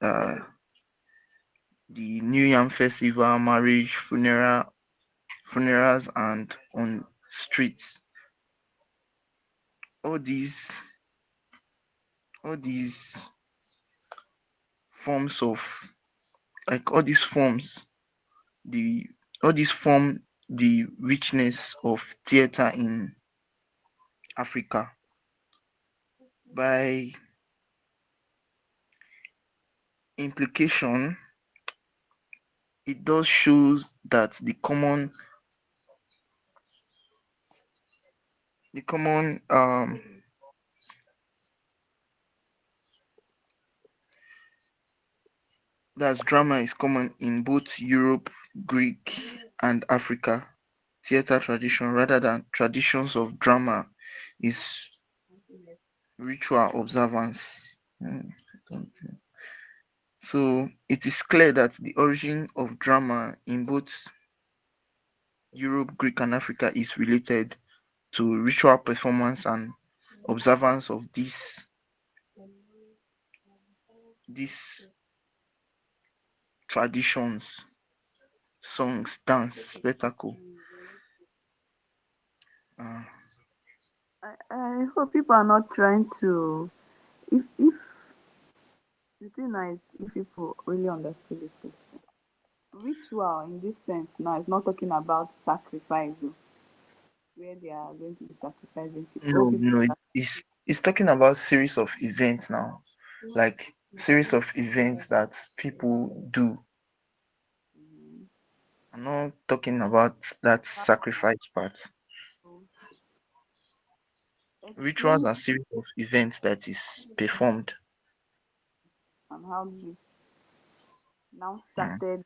[SPEAKER 4] the New Yam Festival, marriage, funerals, and on streets. All these all these forms of like all these forms the all these form the richness of theater in Africa. By implication, it does shows that the common that's drama is common in both Europe, Greek, and Africa theater tradition rather than traditions of drama is ritual observance. So it is clear that the origin of drama in both Europe, Greek, and Africa is related to ritual performance and observance of these traditions, songs, dance, spectacle. Uh,
[SPEAKER 2] I hope people are not trying to. If the thing now is if people really understood this question. Ritual in this sense now is not talking about sacrifice, oh, where they are going to be sacrificing people.
[SPEAKER 4] no,
[SPEAKER 2] What people
[SPEAKER 4] no,
[SPEAKER 2] are
[SPEAKER 4] it's talking about series of events now, like series of events that people do.
[SPEAKER 2] mm,
[SPEAKER 4] I'm not talking about that
[SPEAKER 2] how
[SPEAKER 4] sacrifice part.
[SPEAKER 2] to
[SPEAKER 4] Rituals
[SPEAKER 2] explain
[SPEAKER 4] are series of events that is performed.
[SPEAKER 2] and how this now
[SPEAKER 4] Mm,
[SPEAKER 2] started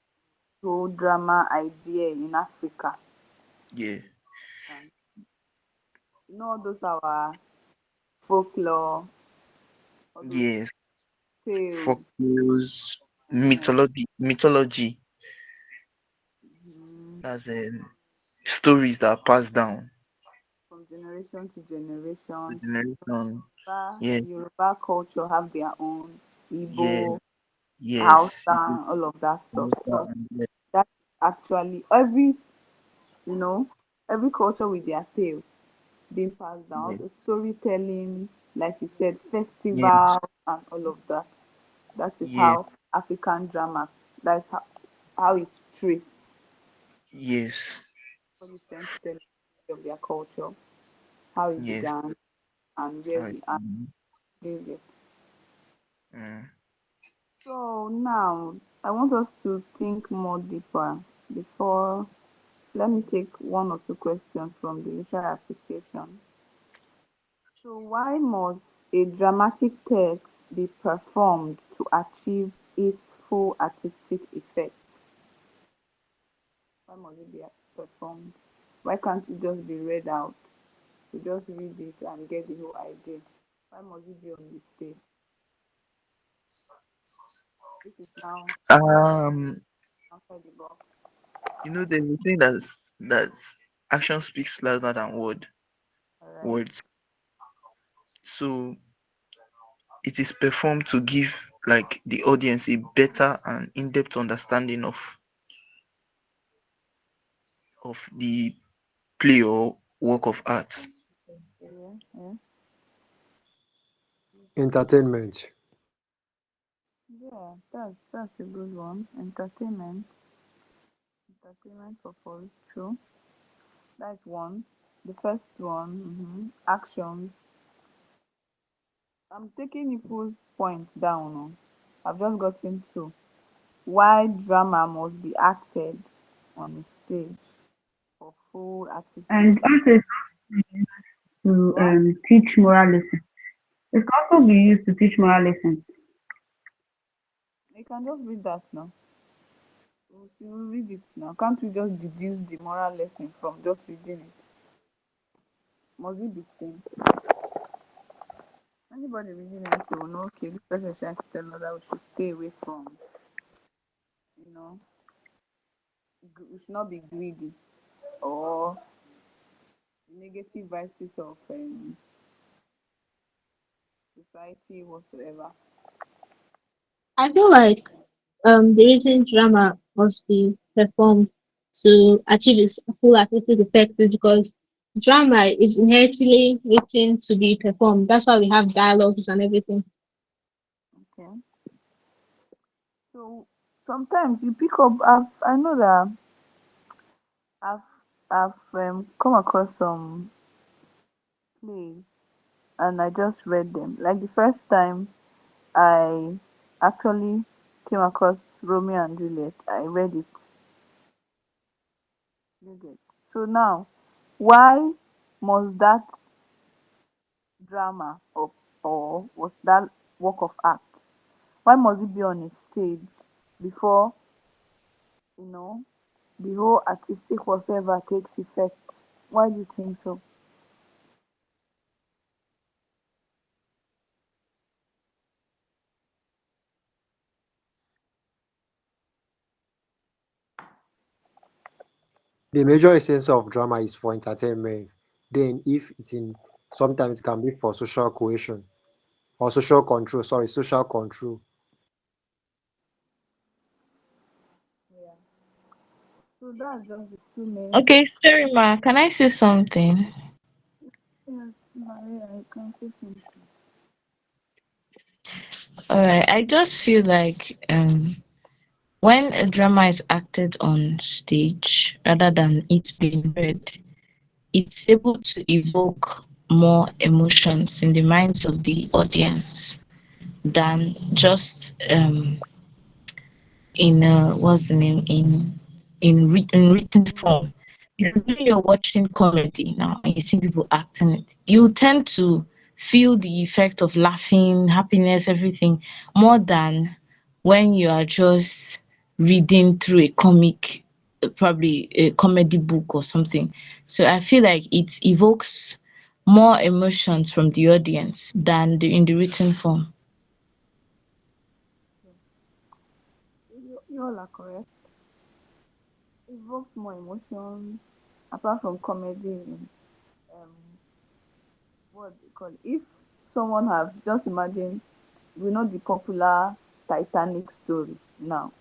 [SPEAKER 2] whole drama idea in Africa.
[SPEAKER 4] yeah,
[SPEAKER 2] And all those our folklore, all those
[SPEAKER 4] yes,
[SPEAKER 2] tales,
[SPEAKER 4] folklores,
[SPEAKER 2] uh,
[SPEAKER 4] mythology.
[SPEAKER 2] mhm,
[SPEAKER 4] That's stories that are passed down
[SPEAKER 2] from generation to
[SPEAKER 4] to
[SPEAKER 2] generation.
[SPEAKER 4] generation.
[SPEAKER 2] The
[SPEAKER 4] Yeah,
[SPEAKER 2] Yoruba culture have their own
[SPEAKER 4] yeah,
[SPEAKER 2] Igbo,
[SPEAKER 4] yes.
[SPEAKER 2] Hausa, all of that stuff. So
[SPEAKER 4] Yeah,
[SPEAKER 2] that actually you know, every culture with their tales being passed down.
[SPEAKER 4] yeah,
[SPEAKER 2] The storytelling, like you said,
[SPEAKER 4] yes,
[SPEAKER 2] festivals and all of that. That is
[SPEAKER 4] yes,
[SPEAKER 2] how African drama. That's how it's traced.
[SPEAKER 4] yes,
[SPEAKER 2] What is tend to tell us of their culture, how it
[SPEAKER 4] yes.
[SPEAKER 2] began, and where
[SPEAKER 4] Right.
[SPEAKER 2] we are today.
[SPEAKER 4] Mm,
[SPEAKER 2] So now I want us to think more deeper before. Let me take one or two questions from the literary appreciation. So why must a dramatic text be performed to achieve its full artistic effect? Why must it be performed? Why can't it just be read out? You just read it and get the whole idea. Why must it be on the stage? This is now
[SPEAKER 4] Um,
[SPEAKER 2] outside the box.
[SPEAKER 4] there's a thing that action speaks louder than
[SPEAKER 2] All right.
[SPEAKER 4] words. So it is performed to give like the audience a better and in-depth understanding of the play or work of art.
[SPEAKER 2] Yeah, yeah,
[SPEAKER 10] Entertainment.
[SPEAKER 2] yeah. That's a good one. Entertainment purpose. True. That's one. The first one, actions. I'm taking Ipu's point down. Oh. I've just gotten to why drama must be acted on a stage for full artistic.
[SPEAKER 8] And also, it's to
[SPEAKER 2] What?
[SPEAKER 8] teach moral lessons. It can also be used to teach moral lessons.
[SPEAKER 2] You can just read that now. You read it now. Can't we just deduce the moral lesson from just reading it? Must it be seen? Anybody reading it will know, okay, this person is trying to tell us that we should stay away from, you know, we should not be greedy or negative vices of society whatsoever.
[SPEAKER 11] I feel like the reason drama must be performed to achieve its full artistic effect is because drama is inherently written to be performed. That's why we have dialogues and everything.
[SPEAKER 2] Okay. So sometimes you pick up. I know that I've I've come across some plays and I just read them. Like the first time I actually came across Romeo and Juliet, I read it. You get. So now, why must that drama or was that work of art? Why must it be on a stage before you know the whole artistic whatever takes effect? Why do you think so?
[SPEAKER 10] The major essence of drama is for entertainment. Then, if it's in, sometimes it can be for social cohesion or social control. Sorry, social control.
[SPEAKER 2] Yeah. So that's just the two main.
[SPEAKER 12] Okay, sorry, ma. Can I say something?
[SPEAKER 2] Yes, Maria, I can say something.
[SPEAKER 12] Alright, I just feel like when a drama is acted on stage rather than it being read, it's able to evoke more emotions in the minds of the audience than just in what's the name in written form. When you're watching comedy now and you see people acting it, you tend to feel the effect of laughing, happiness, everything more than when you are just reading through a comic, probably a comedy book or something. So I feel like it evokes more emotions from the audience than in the written form.
[SPEAKER 2] You all are correct. Evokes more emotions apart from comedy. Um, what do you call it? If someone have just imagine, we know the popular Titanic story now.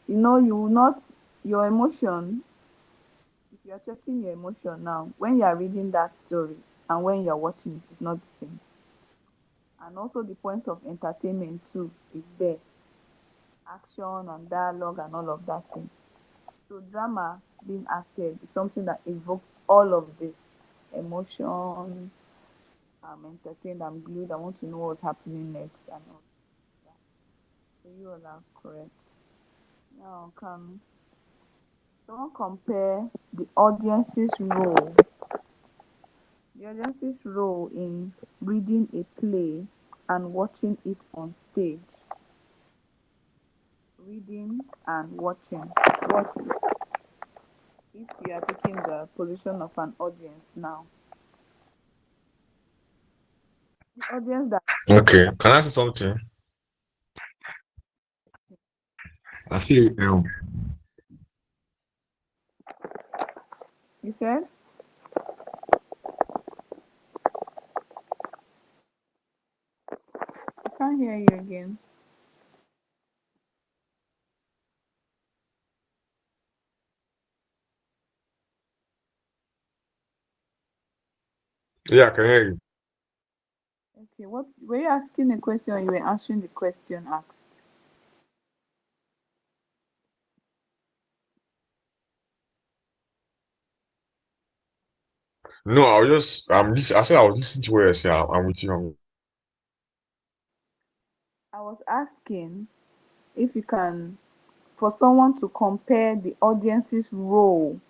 [SPEAKER 2] You will not your emotion. If you are checking your emotion now, when you are reading that story and when you are watching it, it's not the same. And also the point of entertainment too is there, action and dialogue and all of that thing. So drama being acted is something that evokes all of this emotion. I'm entertained, I'm glued, I want to know what's happening next and all that. So you all are correct. Now can someone compare the audience's role in reading a play and watching it on stage? reading and watching. What if you are taking the position of an audience now? The audience that
[SPEAKER 1] Okay, can I say something? I see.
[SPEAKER 2] you said, I can't hear you again.
[SPEAKER 1] Yeah, I can hear you.
[SPEAKER 2] Okay, what were you asking a question or you were answering the question asked?
[SPEAKER 1] No, I was just I said I was listening to what you say. I'm with you.
[SPEAKER 2] I was asking if you can, for someone to compare the audience's role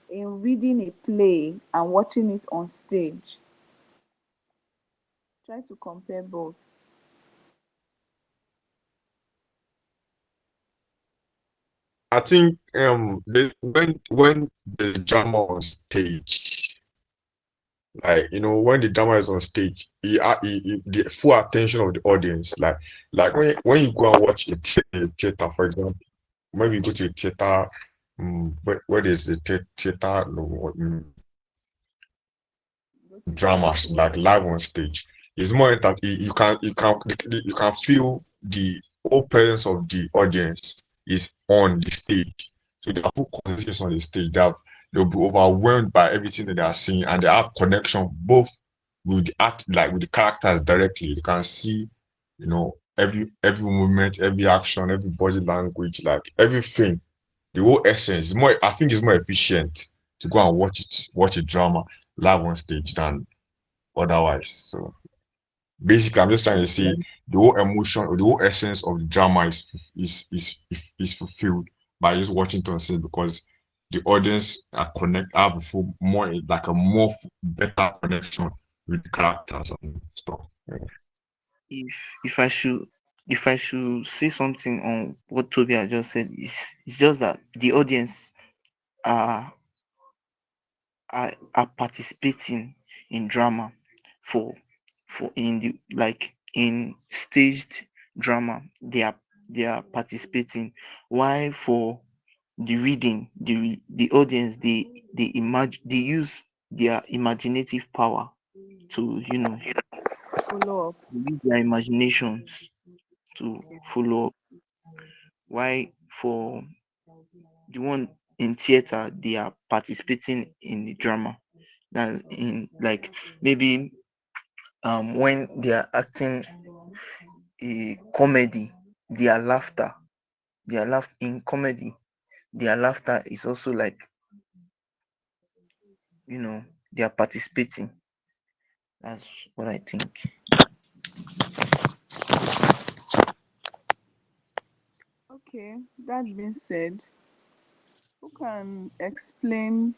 [SPEAKER 2] in reading a play and watching it on stage. Try to compare both.
[SPEAKER 1] I think when the drama on stage, like when the drama is on stage, the full attention of the audience, like when you go and watch a theater, for example, when you go to a theater, where there's a theater, no,
[SPEAKER 2] Go to
[SPEAKER 1] dramas
[SPEAKER 2] theater.
[SPEAKER 1] like live on stage. It's more that you can feel the whole presence of the audience is on the stage. So they have full concentration on the stage. They'll be overwhelmed by everything that they are seeing, and they have connection both with the art, like with the characters directly. You can see, every movement, every action, every body language, like everything. The whole essence is more. I think it's more efficient to go and watch a drama live on stage than otherwise. So basically, I'm just trying to say the whole emotion or the whole essence of the drama is fulfilled by just watching it on stage because the audience are have a more like a more better connection with the characters and stuff. Yeah.
[SPEAKER 4] If I should say something on what Toby has just said, is it's just that the audience are are participating in drama for in the like in staged drama. They are participating. Why for the reading, the audience, they use their imaginative power to
[SPEAKER 2] Follow up.
[SPEAKER 4] use their imaginations to
[SPEAKER 2] Okay.
[SPEAKER 4] follow up. Why for the one in theater, they are participating in the drama. That in like maybe when they are acting a comedy, their laughter, in comedy, their laughter is also like they are participating. That's what I think.
[SPEAKER 2] Okay. That being said, who can explain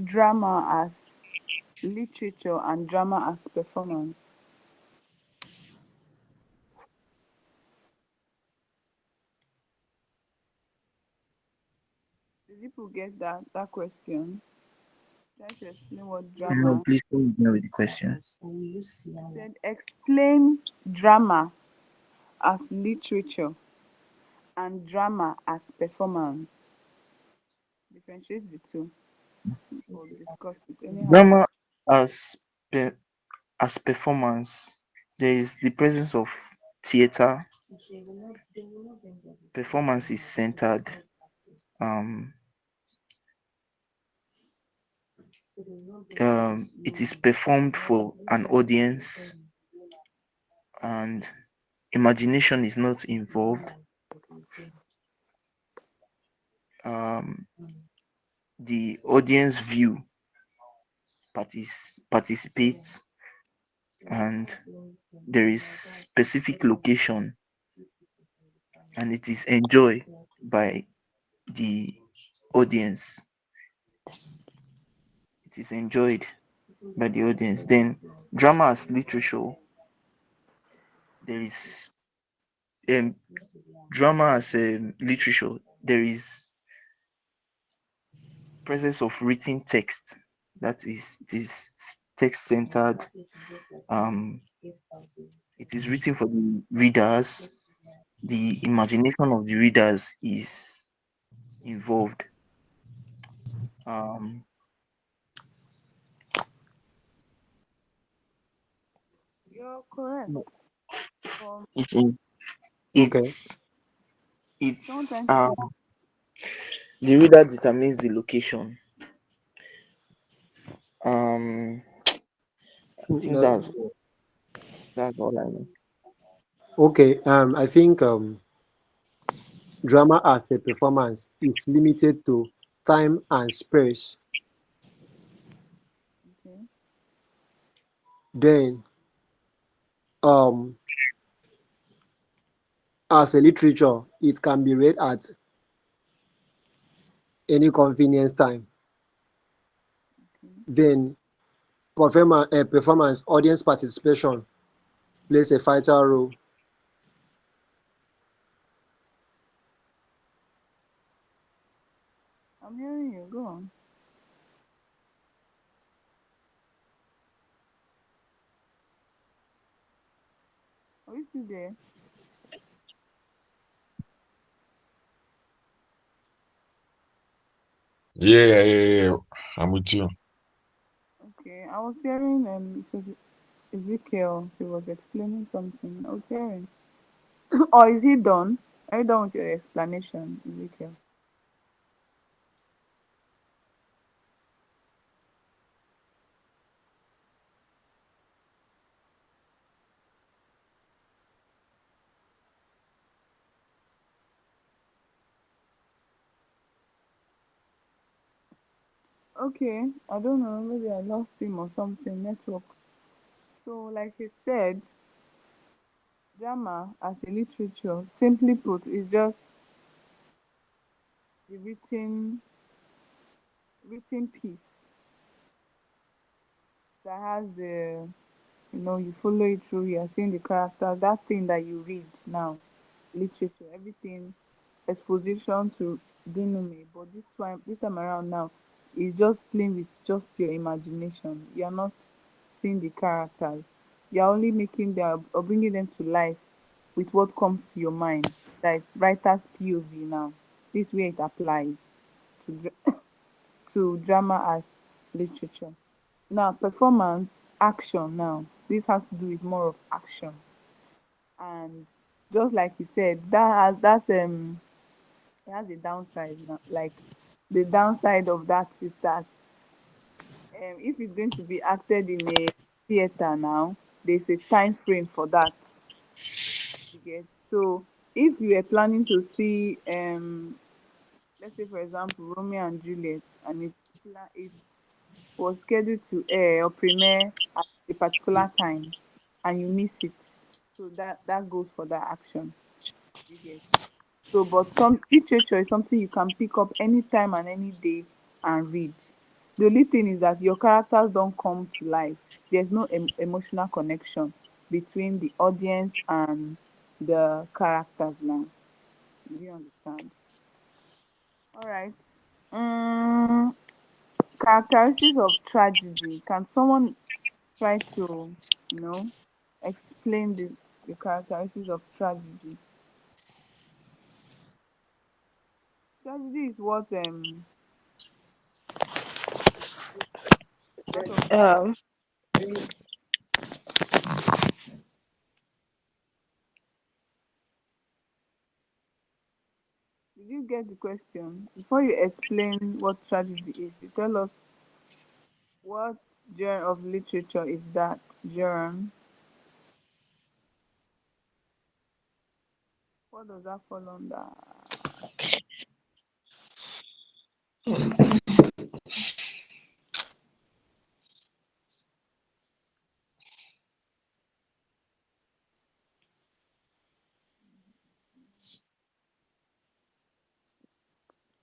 [SPEAKER 2] drama as literature and drama as performance? Did people get that question? Try to explain what
[SPEAKER 4] No,
[SPEAKER 2] drama.
[SPEAKER 4] please come again with the question.
[SPEAKER 2] I said explain drama as literature and drama as performance. Differentiate the two or discuss it anyhow.
[SPEAKER 4] Drama as pe- as performance, there is the presence of theater. Performance is centered. Um, it is performed for an audience, and imagination is not involved. Um, the audience view participates, and there is specific location, and it is enjoyed by the audience. It is enjoyed by the audience. Then drama as literature, there is um, drama as literature, there is presence of written text. That is, it is text centered. Um, it is written for the readers. The imagination of the readers is involved. Um,
[SPEAKER 2] You're correct.
[SPEAKER 4] no,
[SPEAKER 2] Um,
[SPEAKER 4] it,
[SPEAKER 10] Okay.
[SPEAKER 4] it's it's
[SPEAKER 2] sometimes
[SPEAKER 4] the reader determines the location. Um, I think
[SPEAKER 10] No,
[SPEAKER 4] that's all I know.
[SPEAKER 10] okay. I think drama as a performance is limited to time and space.
[SPEAKER 2] okay.
[SPEAKER 10] Then, um, as a literature, it can be read at any convenience time. Then, performance, audience participation plays a vital role.
[SPEAKER 2] I'm hearing you. Go on. Are you still there?
[SPEAKER 1] Yeah. I'm with you.
[SPEAKER 2] Okay. I was hearing it was Ezekiel. He was explaining something. I was hearing. Or is he done? Are you done with your explanation, Ezekiel? Okay. I don't know. Maybe I lost him or something. Network. So, like he said, drama as a literature, simply put, is just the written piece that has the, you follow it through, you're seeing the characters, that thing that you read now, literature, everything, exposition to denouement. But this time around now, is just playing with just your imagination. You're not seeing the characters. You're only making them or bringing them to life with what comes to your mind. That is writer's POV now. This way it applies to to drama as literature. Now, performance, action now. This has to do with more of action. And just like you said, it has a downside now. Like the downside of that is that if it's going to be acted in a theater now, there's a time frame for that. You get so if you are planning to see let's say for example Romeo and Juliet and it was scheduled to air or premiere at a particular time and you miss it. So that goes for that action. You get so but some literature is something you can pick up anytime and any day and read. The only thing is that your characters don't come to life. There's no emotional connection between the audience and the characters now. Do you understand? All right. Mm, characteristics of tragedy. Can someone try to, you know, explain the characteristics of tragedy? Tragedy is what of
[SPEAKER 9] Um,
[SPEAKER 2] did you get the question? Before you explain what tragedy is, you tell us what genre of literature is that genre? What does that fall under?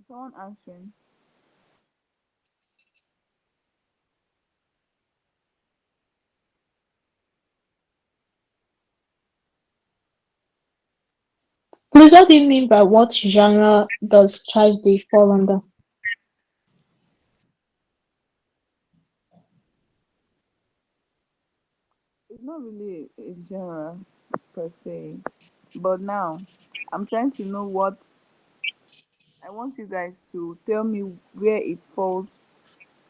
[SPEAKER 2] Someone answering.
[SPEAKER 11] Please, what do you mean by what genre does tragedy fall under?
[SPEAKER 2] It's not really a genre per se, but now I'm trying to know what I want you guys to tell me where it falls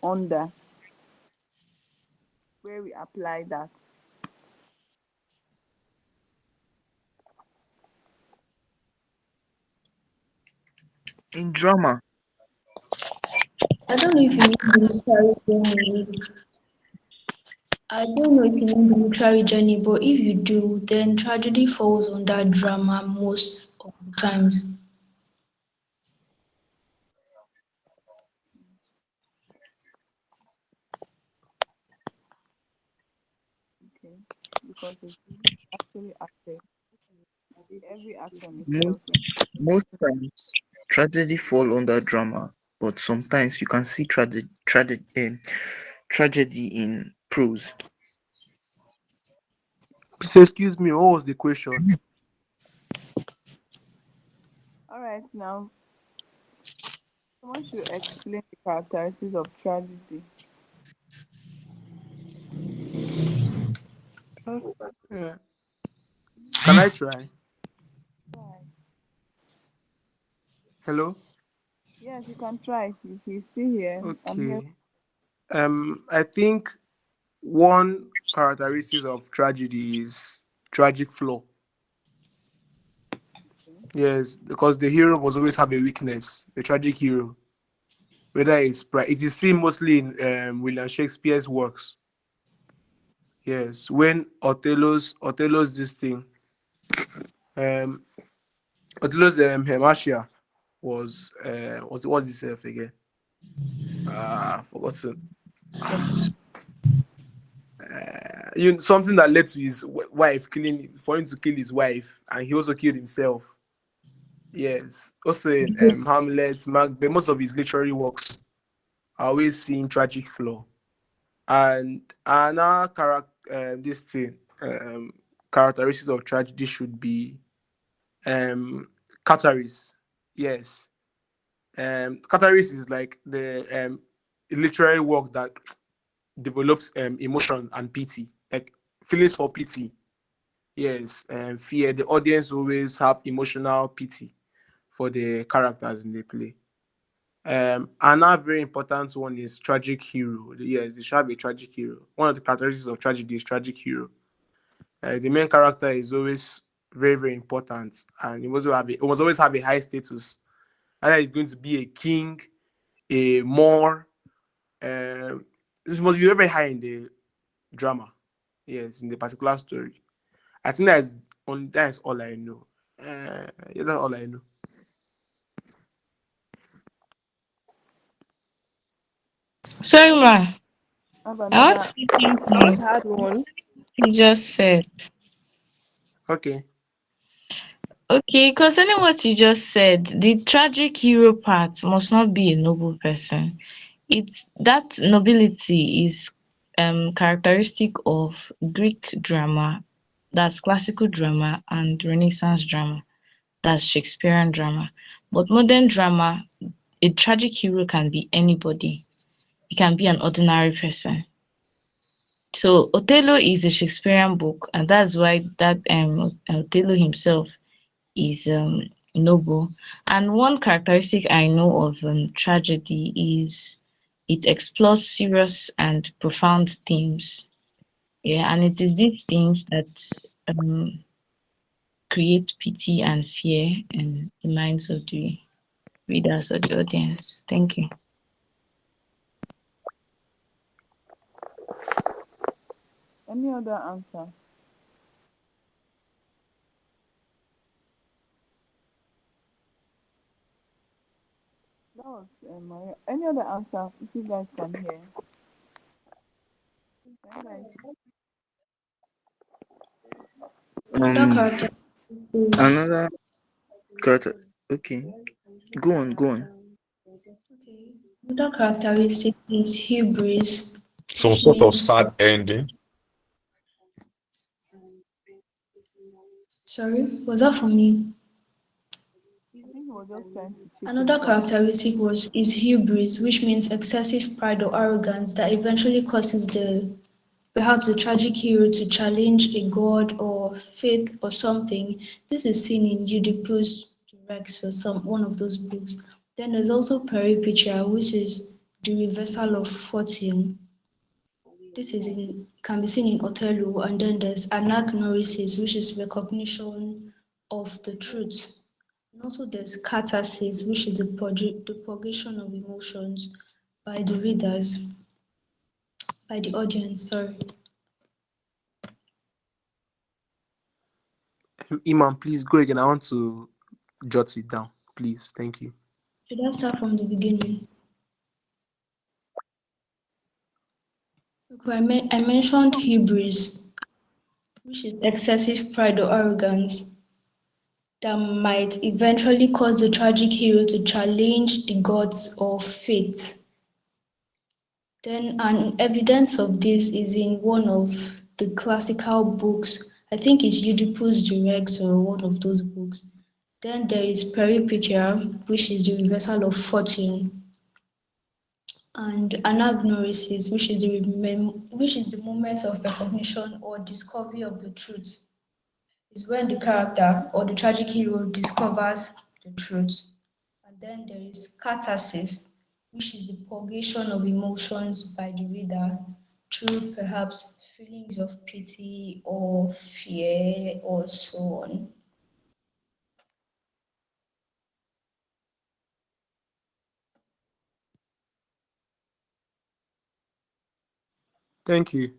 [SPEAKER 2] under, where we apply that.
[SPEAKER 4] In drama,
[SPEAKER 8] I don't know if you mean the literary journey. I don't know if you mean the literary journey, but if you do, then tragedy falls under drama most of the times.
[SPEAKER 2] Okay, because it's really actually acted. Every action
[SPEAKER 4] most
[SPEAKER 2] itself. Like,
[SPEAKER 4] most times tragedy fall under drama, but sometimes you can see tragedy in prose.
[SPEAKER 5] Please excuse me, what was the question?
[SPEAKER 2] all right, now someone should explain the characteristics of tragedy.
[SPEAKER 5] Yeah. Can I try?
[SPEAKER 2] Right.
[SPEAKER 5] Hello?
[SPEAKER 2] Yes, you can try. If you're still here, I'm here.
[SPEAKER 5] Okay. I think one characteristic of tragedy is tragic flaw. Yes, because the hero must always have a weakness, a tragic hero. Whether it's it is seen mostly in William Shakespeare's works. Yes, when Othello's this thing, um, Othello's Hermatia was what's this self again? Forgotten. You something that led to his wife killing for him to kill his wife, and he also killed himself. Yes, also in Hamlet, Macbeth, most of his literary works are always seeing tragic flaw. And another this thing, characteristics of tragedy should be catharsis. Yes, catharsis is like the literary work that develops emotion and pity, like feelings for pity. Yes, fear. The audience always have emotional pity for the characters in the play. Another very important one is tragic hero. Yes, it should have a tragic hero. One of the characteristics of tragedy is tragic hero. The main character is always very, very important, and he must always have a high status. Either he's going to be a king, a more. This must be very, very high in the drama. Yes, in the particular story. I think that is all I know. Yeah, that's all I know.
[SPEAKER 12] Sorry, ma.
[SPEAKER 2] I have
[SPEAKER 12] I want to
[SPEAKER 2] another.
[SPEAKER 12] say
[SPEAKER 9] I want
[SPEAKER 12] something.
[SPEAKER 9] to add one.
[SPEAKER 12] You just said.
[SPEAKER 5] Okay.
[SPEAKER 12] Okay, concerning what you just said, the tragic hero part must not be a noble person. It's that nobility is characteristic of Greek drama, that's classical drama, and Renaissance drama, that's Shakespearean drama. But modern drama, a tragic hero can be anybody. It can be an ordinary person. So Othello is a Shakespearean book, and that's why that Othello himself is noble. And one characteristic I know of tragedy is it explores serious and profound themes. Yeah, and it is these themes that um, create pity and fear in the minds of the readers or the audience. Thank you.
[SPEAKER 2] Any other answer? That was my. Any other answer? If you guys can hear. Can you guys?
[SPEAKER 8] Another
[SPEAKER 4] Um,
[SPEAKER 8] character is
[SPEAKER 4] another character. Okay, go on, go on.
[SPEAKER 8] okay. Another characteristic is hubris,
[SPEAKER 1] Some
[SPEAKER 8] which
[SPEAKER 1] sort of
[SPEAKER 8] means
[SPEAKER 1] sad ending.
[SPEAKER 8] sorry, was that for me?
[SPEAKER 2] was just trying to chip in
[SPEAKER 13] Another
[SPEAKER 2] something.
[SPEAKER 13] characteristic was is hubris, which means excessive pride or arrogance that eventually causes the perhaps the tragic hero to challenge a god or faith or something. This is seen in Oedipus Rex or some one of those books. Then there's also peripetia, which is the reversal of fortune. This is in can be seen in Othello, and then there's anagnorisis, which is recognition of the truth. And also there's catharsis, which is the purgation of emotions by the readers, by the audience, sorry.
[SPEAKER 5] Iman, please go again. I want to jot it down. Please. Thank you.
[SPEAKER 13] Should I start from the beginning? Okay, I mentioned hubris, which is excessive pride or arrogance that might eventually cause the tragic hero to challenge the gods of faith. Then an evidence of this is in one of the classical books. I think it's Oedipus the Rex or one of those books. Then there is peripetia, which is the reversal of fortune, and anagnorisis, which is the moment of recognition or discovery of the truth. Is when the character or the tragic hero discovers the truth. And then there is catharsis, which is the purgation of emotions by the reader through perhaps feelings of pity or fear or so on.
[SPEAKER 5] Thank you.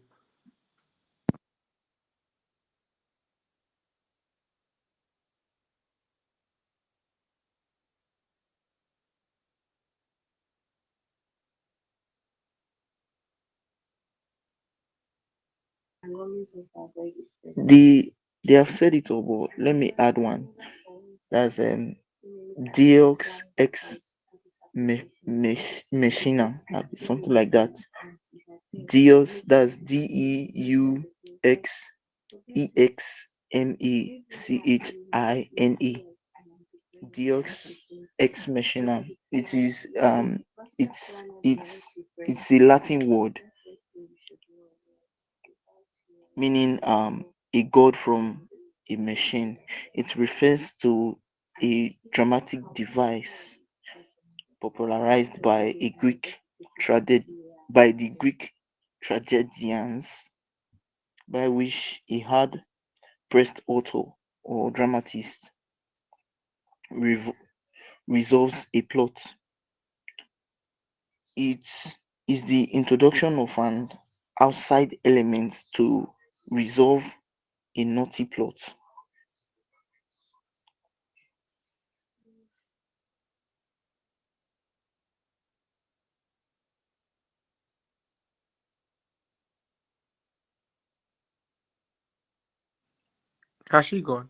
[SPEAKER 4] The they have said it all, but let me add one. That's Deox ex machina, something like that. Deus, that's DEUXEXMECHINE. Deus ex machina. It is it's a Latin word meaning a god from a machine. It refers to a dramatic device popularized by a by the Greek tragedians, by which a hard pressed author or dramatist rev- resolves a plot. It is the introduction of an outside element to resolve a naughty plot.
[SPEAKER 5] Has she gone?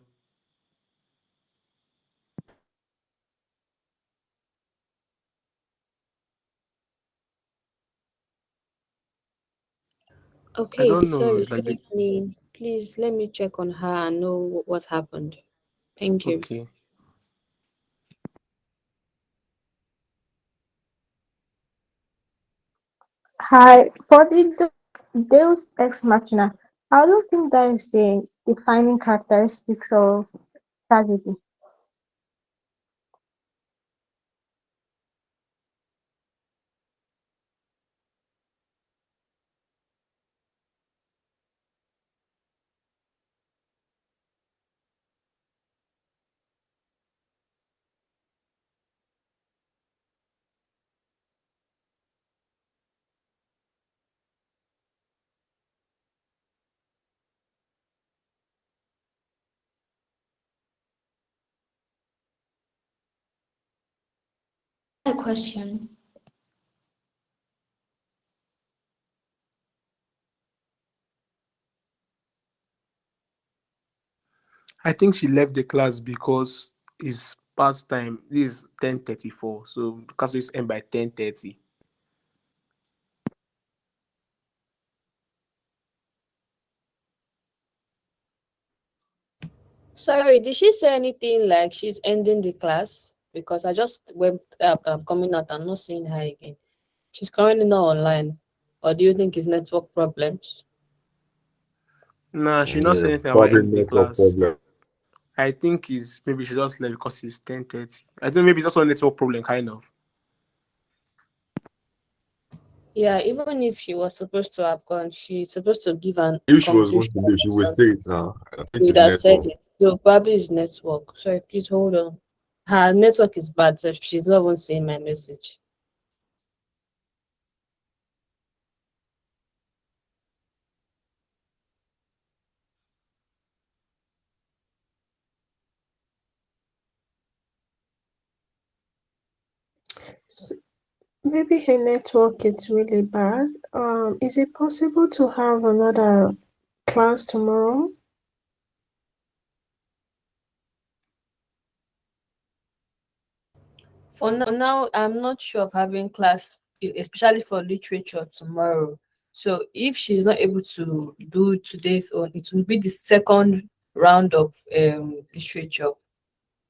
[SPEAKER 5] I
[SPEAKER 14] Okay,
[SPEAKER 5] don't know.
[SPEAKER 14] sorry.
[SPEAKER 5] Like the
[SPEAKER 14] Let me check on her and know what happened. Thank you.
[SPEAKER 5] okay.
[SPEAKER 11] Hi, for the Deus Ex Machina, I don't think that is a defining characteristics of tragedy.
[SPEAKER 13] A question.
[SPEAKER 5] I think she left the class because it's past time. This is 10:34. So the class is end by 10:30.
[SPEAKER 14] Sorry, did she say anything like she's ending the class? because I just went up, I'm coming out, I'm not seeing her again. She's currently not online. Or do you think it's network problems?
[SPEAKER 5] Nah, she not
[SPEAKER 1] Yeah,
[SPEAKER 5] saying anything about
[SPEAKER 1] probably
[SPEAKER 5] ending the
[SPEAKER 1] network
[SPEAKER 5] class.
[SPEAKER 1] problem.
[SPEAKER 5] I think is maybe she just left because it's 10:30. I think maybe it's also a network problem, kind of.
[SPEAKER 14] Yeah, even if she was supposed to have gone, she's supposed to give an
[SPEAKER 1] If she was going
[SPEAKER 14] conclusion
[SPEAKER 1] to
[SPEAKER 14] or
[SPEAKER 1] leave, she would
[SPEAKER 14] something.
[SPEAKER 1] say it now. I
[SPEAKER 14] She
[SPEAKER 1] think
[SPEAKER 14] would
[SPEAKER 1] it's
[SPEAKER 14] have said
[SPEAKER 1] network.
[SPEAKER 14] it. So probably it's network. Sorry, please hold on. Her network is bad, so she's not even seeing my message.
[SPEAKER 6] Maybe her network is really bad. Is it possible to have another class tomorrow?
[SPEAKER 14] For now, I'm not sure of having class, especially for literature tomorrow. So if she's not able to do today's own, it will be the second round of literature.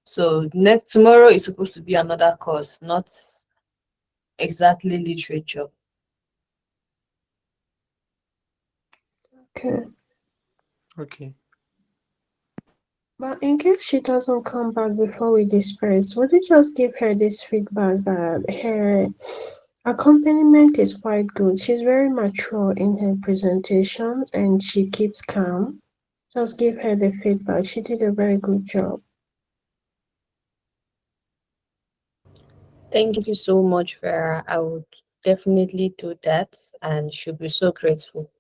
[SPEAKER 14] So next tomorrow is supposed to be another course, not exactly literature.
[SPEAKER 6] Okay.
[SPEAKER 5] Okay.
[SPEAKER 6] But in case she doesn't come back before we disperse, would you just give her this feedback that her accompaniment is quite good? She's very mature in her presentation and she keeps calm. Just give her the feedback. She did a very good job.
[SPEAKER 14] Thank you so much, Vera. I would definitely do that and should be so grateful.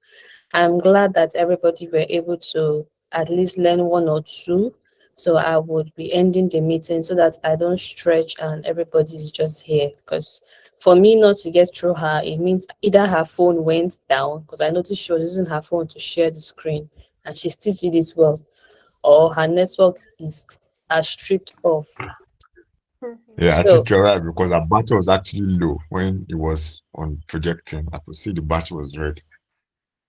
[SPEAKER 14] I'm glad that everybody were able to at least learn one or two. So I would be ending the meeting so that I don't stretch and everybody is just here. Because for me not to get through her, it means either her phone went down, because I noticed she was using her phone to share the screen and she still did it well, or her network is stripped off.
[SPEAKER 6] Mhm.
[SPEAKER 1] Yeah, I
[SPEAKER 14] So
[SPEAKER 1] think you're right because our battery was actually low when it was on projecting. I could see the battery was red.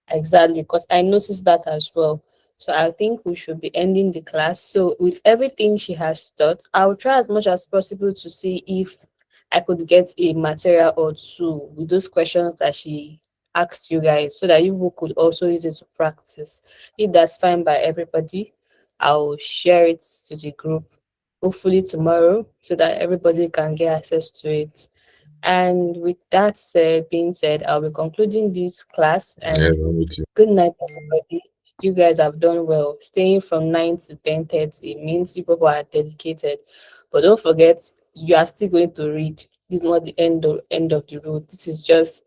[SPEAKER 14] exactly, because I noticed that as well. So I think we should be ending the class. So with everything she has taught, I'll try as much as possible to see if I could get a material or two with those questions that she asked you guys, so that you could also use it to practice. If that's fine by everybody, I'll share it to the group, hopefully tomorrow, so that everybody can get access to it. And with that being said, I'll be concluding this class,
[SPEAKER 1] Yeah,
[SPEAKER 14] and
[SPEAKER 1] me too.
[SPEAKER 14] good night, everybody. You guys have done well. Staying from 9 to 10:30 means you people are dedicated. But don't forget, you are still going to read. This is not the end of the road. This is just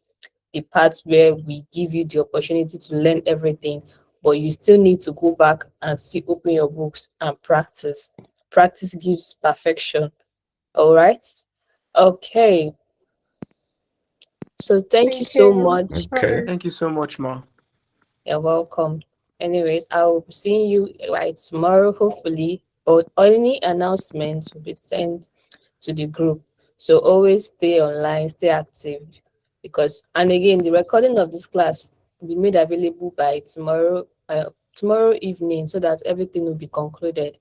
[SPEAKER 14] the part where we give you the opportunity to learn everything. But you still need to go back and still open your books and practice. Practice gives perfection. All right? Okay. So thank you
[SPEAKER 6] Thank
[SPEAKER 14] so
[SPEAKER 6] you.
[SPEAKER 14] much.
[SPEAKER 1] Okay.
[SPEAKER 5] Thank you so much, Ma.
[SPEAKER 14] You're welcome. Anyways, I'll be seeing you right tomorrow, hopefully. But any announcements will be sent to the group. So always stay online, stay active. Because and again, the recording of this class will be made available by tomorrow evening, so that everything will be concluded.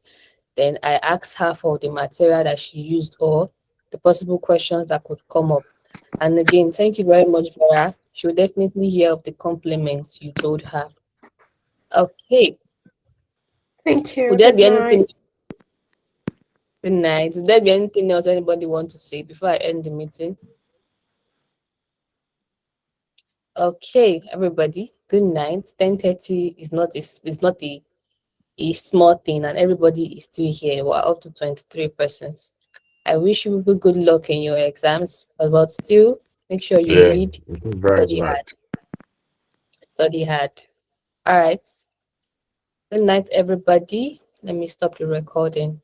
[SPEAKER 14] Then I asked her for the material that she used or the possible questions that could come up. And again, thank you very much, Vera. She'll definitely hear of the compliments you told her. Okay.
[SPEAKER 6] Thank you.
[SPEAKER 14] Would there
[SPEAKER 6] Good
[SPEAKER 14] be anything?
[SPEAKER 6] night.
[SPEAKER 14] Good night. Would there be anything else anybody want to say before I end the meeting? Okay, everybody. Good night. 10:30 is not a small thing, and everybody is still here. We're up to 23 persons. I wish you people good luck in your exams, but still make sure you
[SPEAKER 1] Yeah,
[SPEAKER 14] read,
[SPEAKER 1] I think Vera is
[SPEAKER 14] study
[SPEAKER 1] right.
[SPEAKER 14] hard, study hard. All right. Good night, everybody. Let me stop the recording.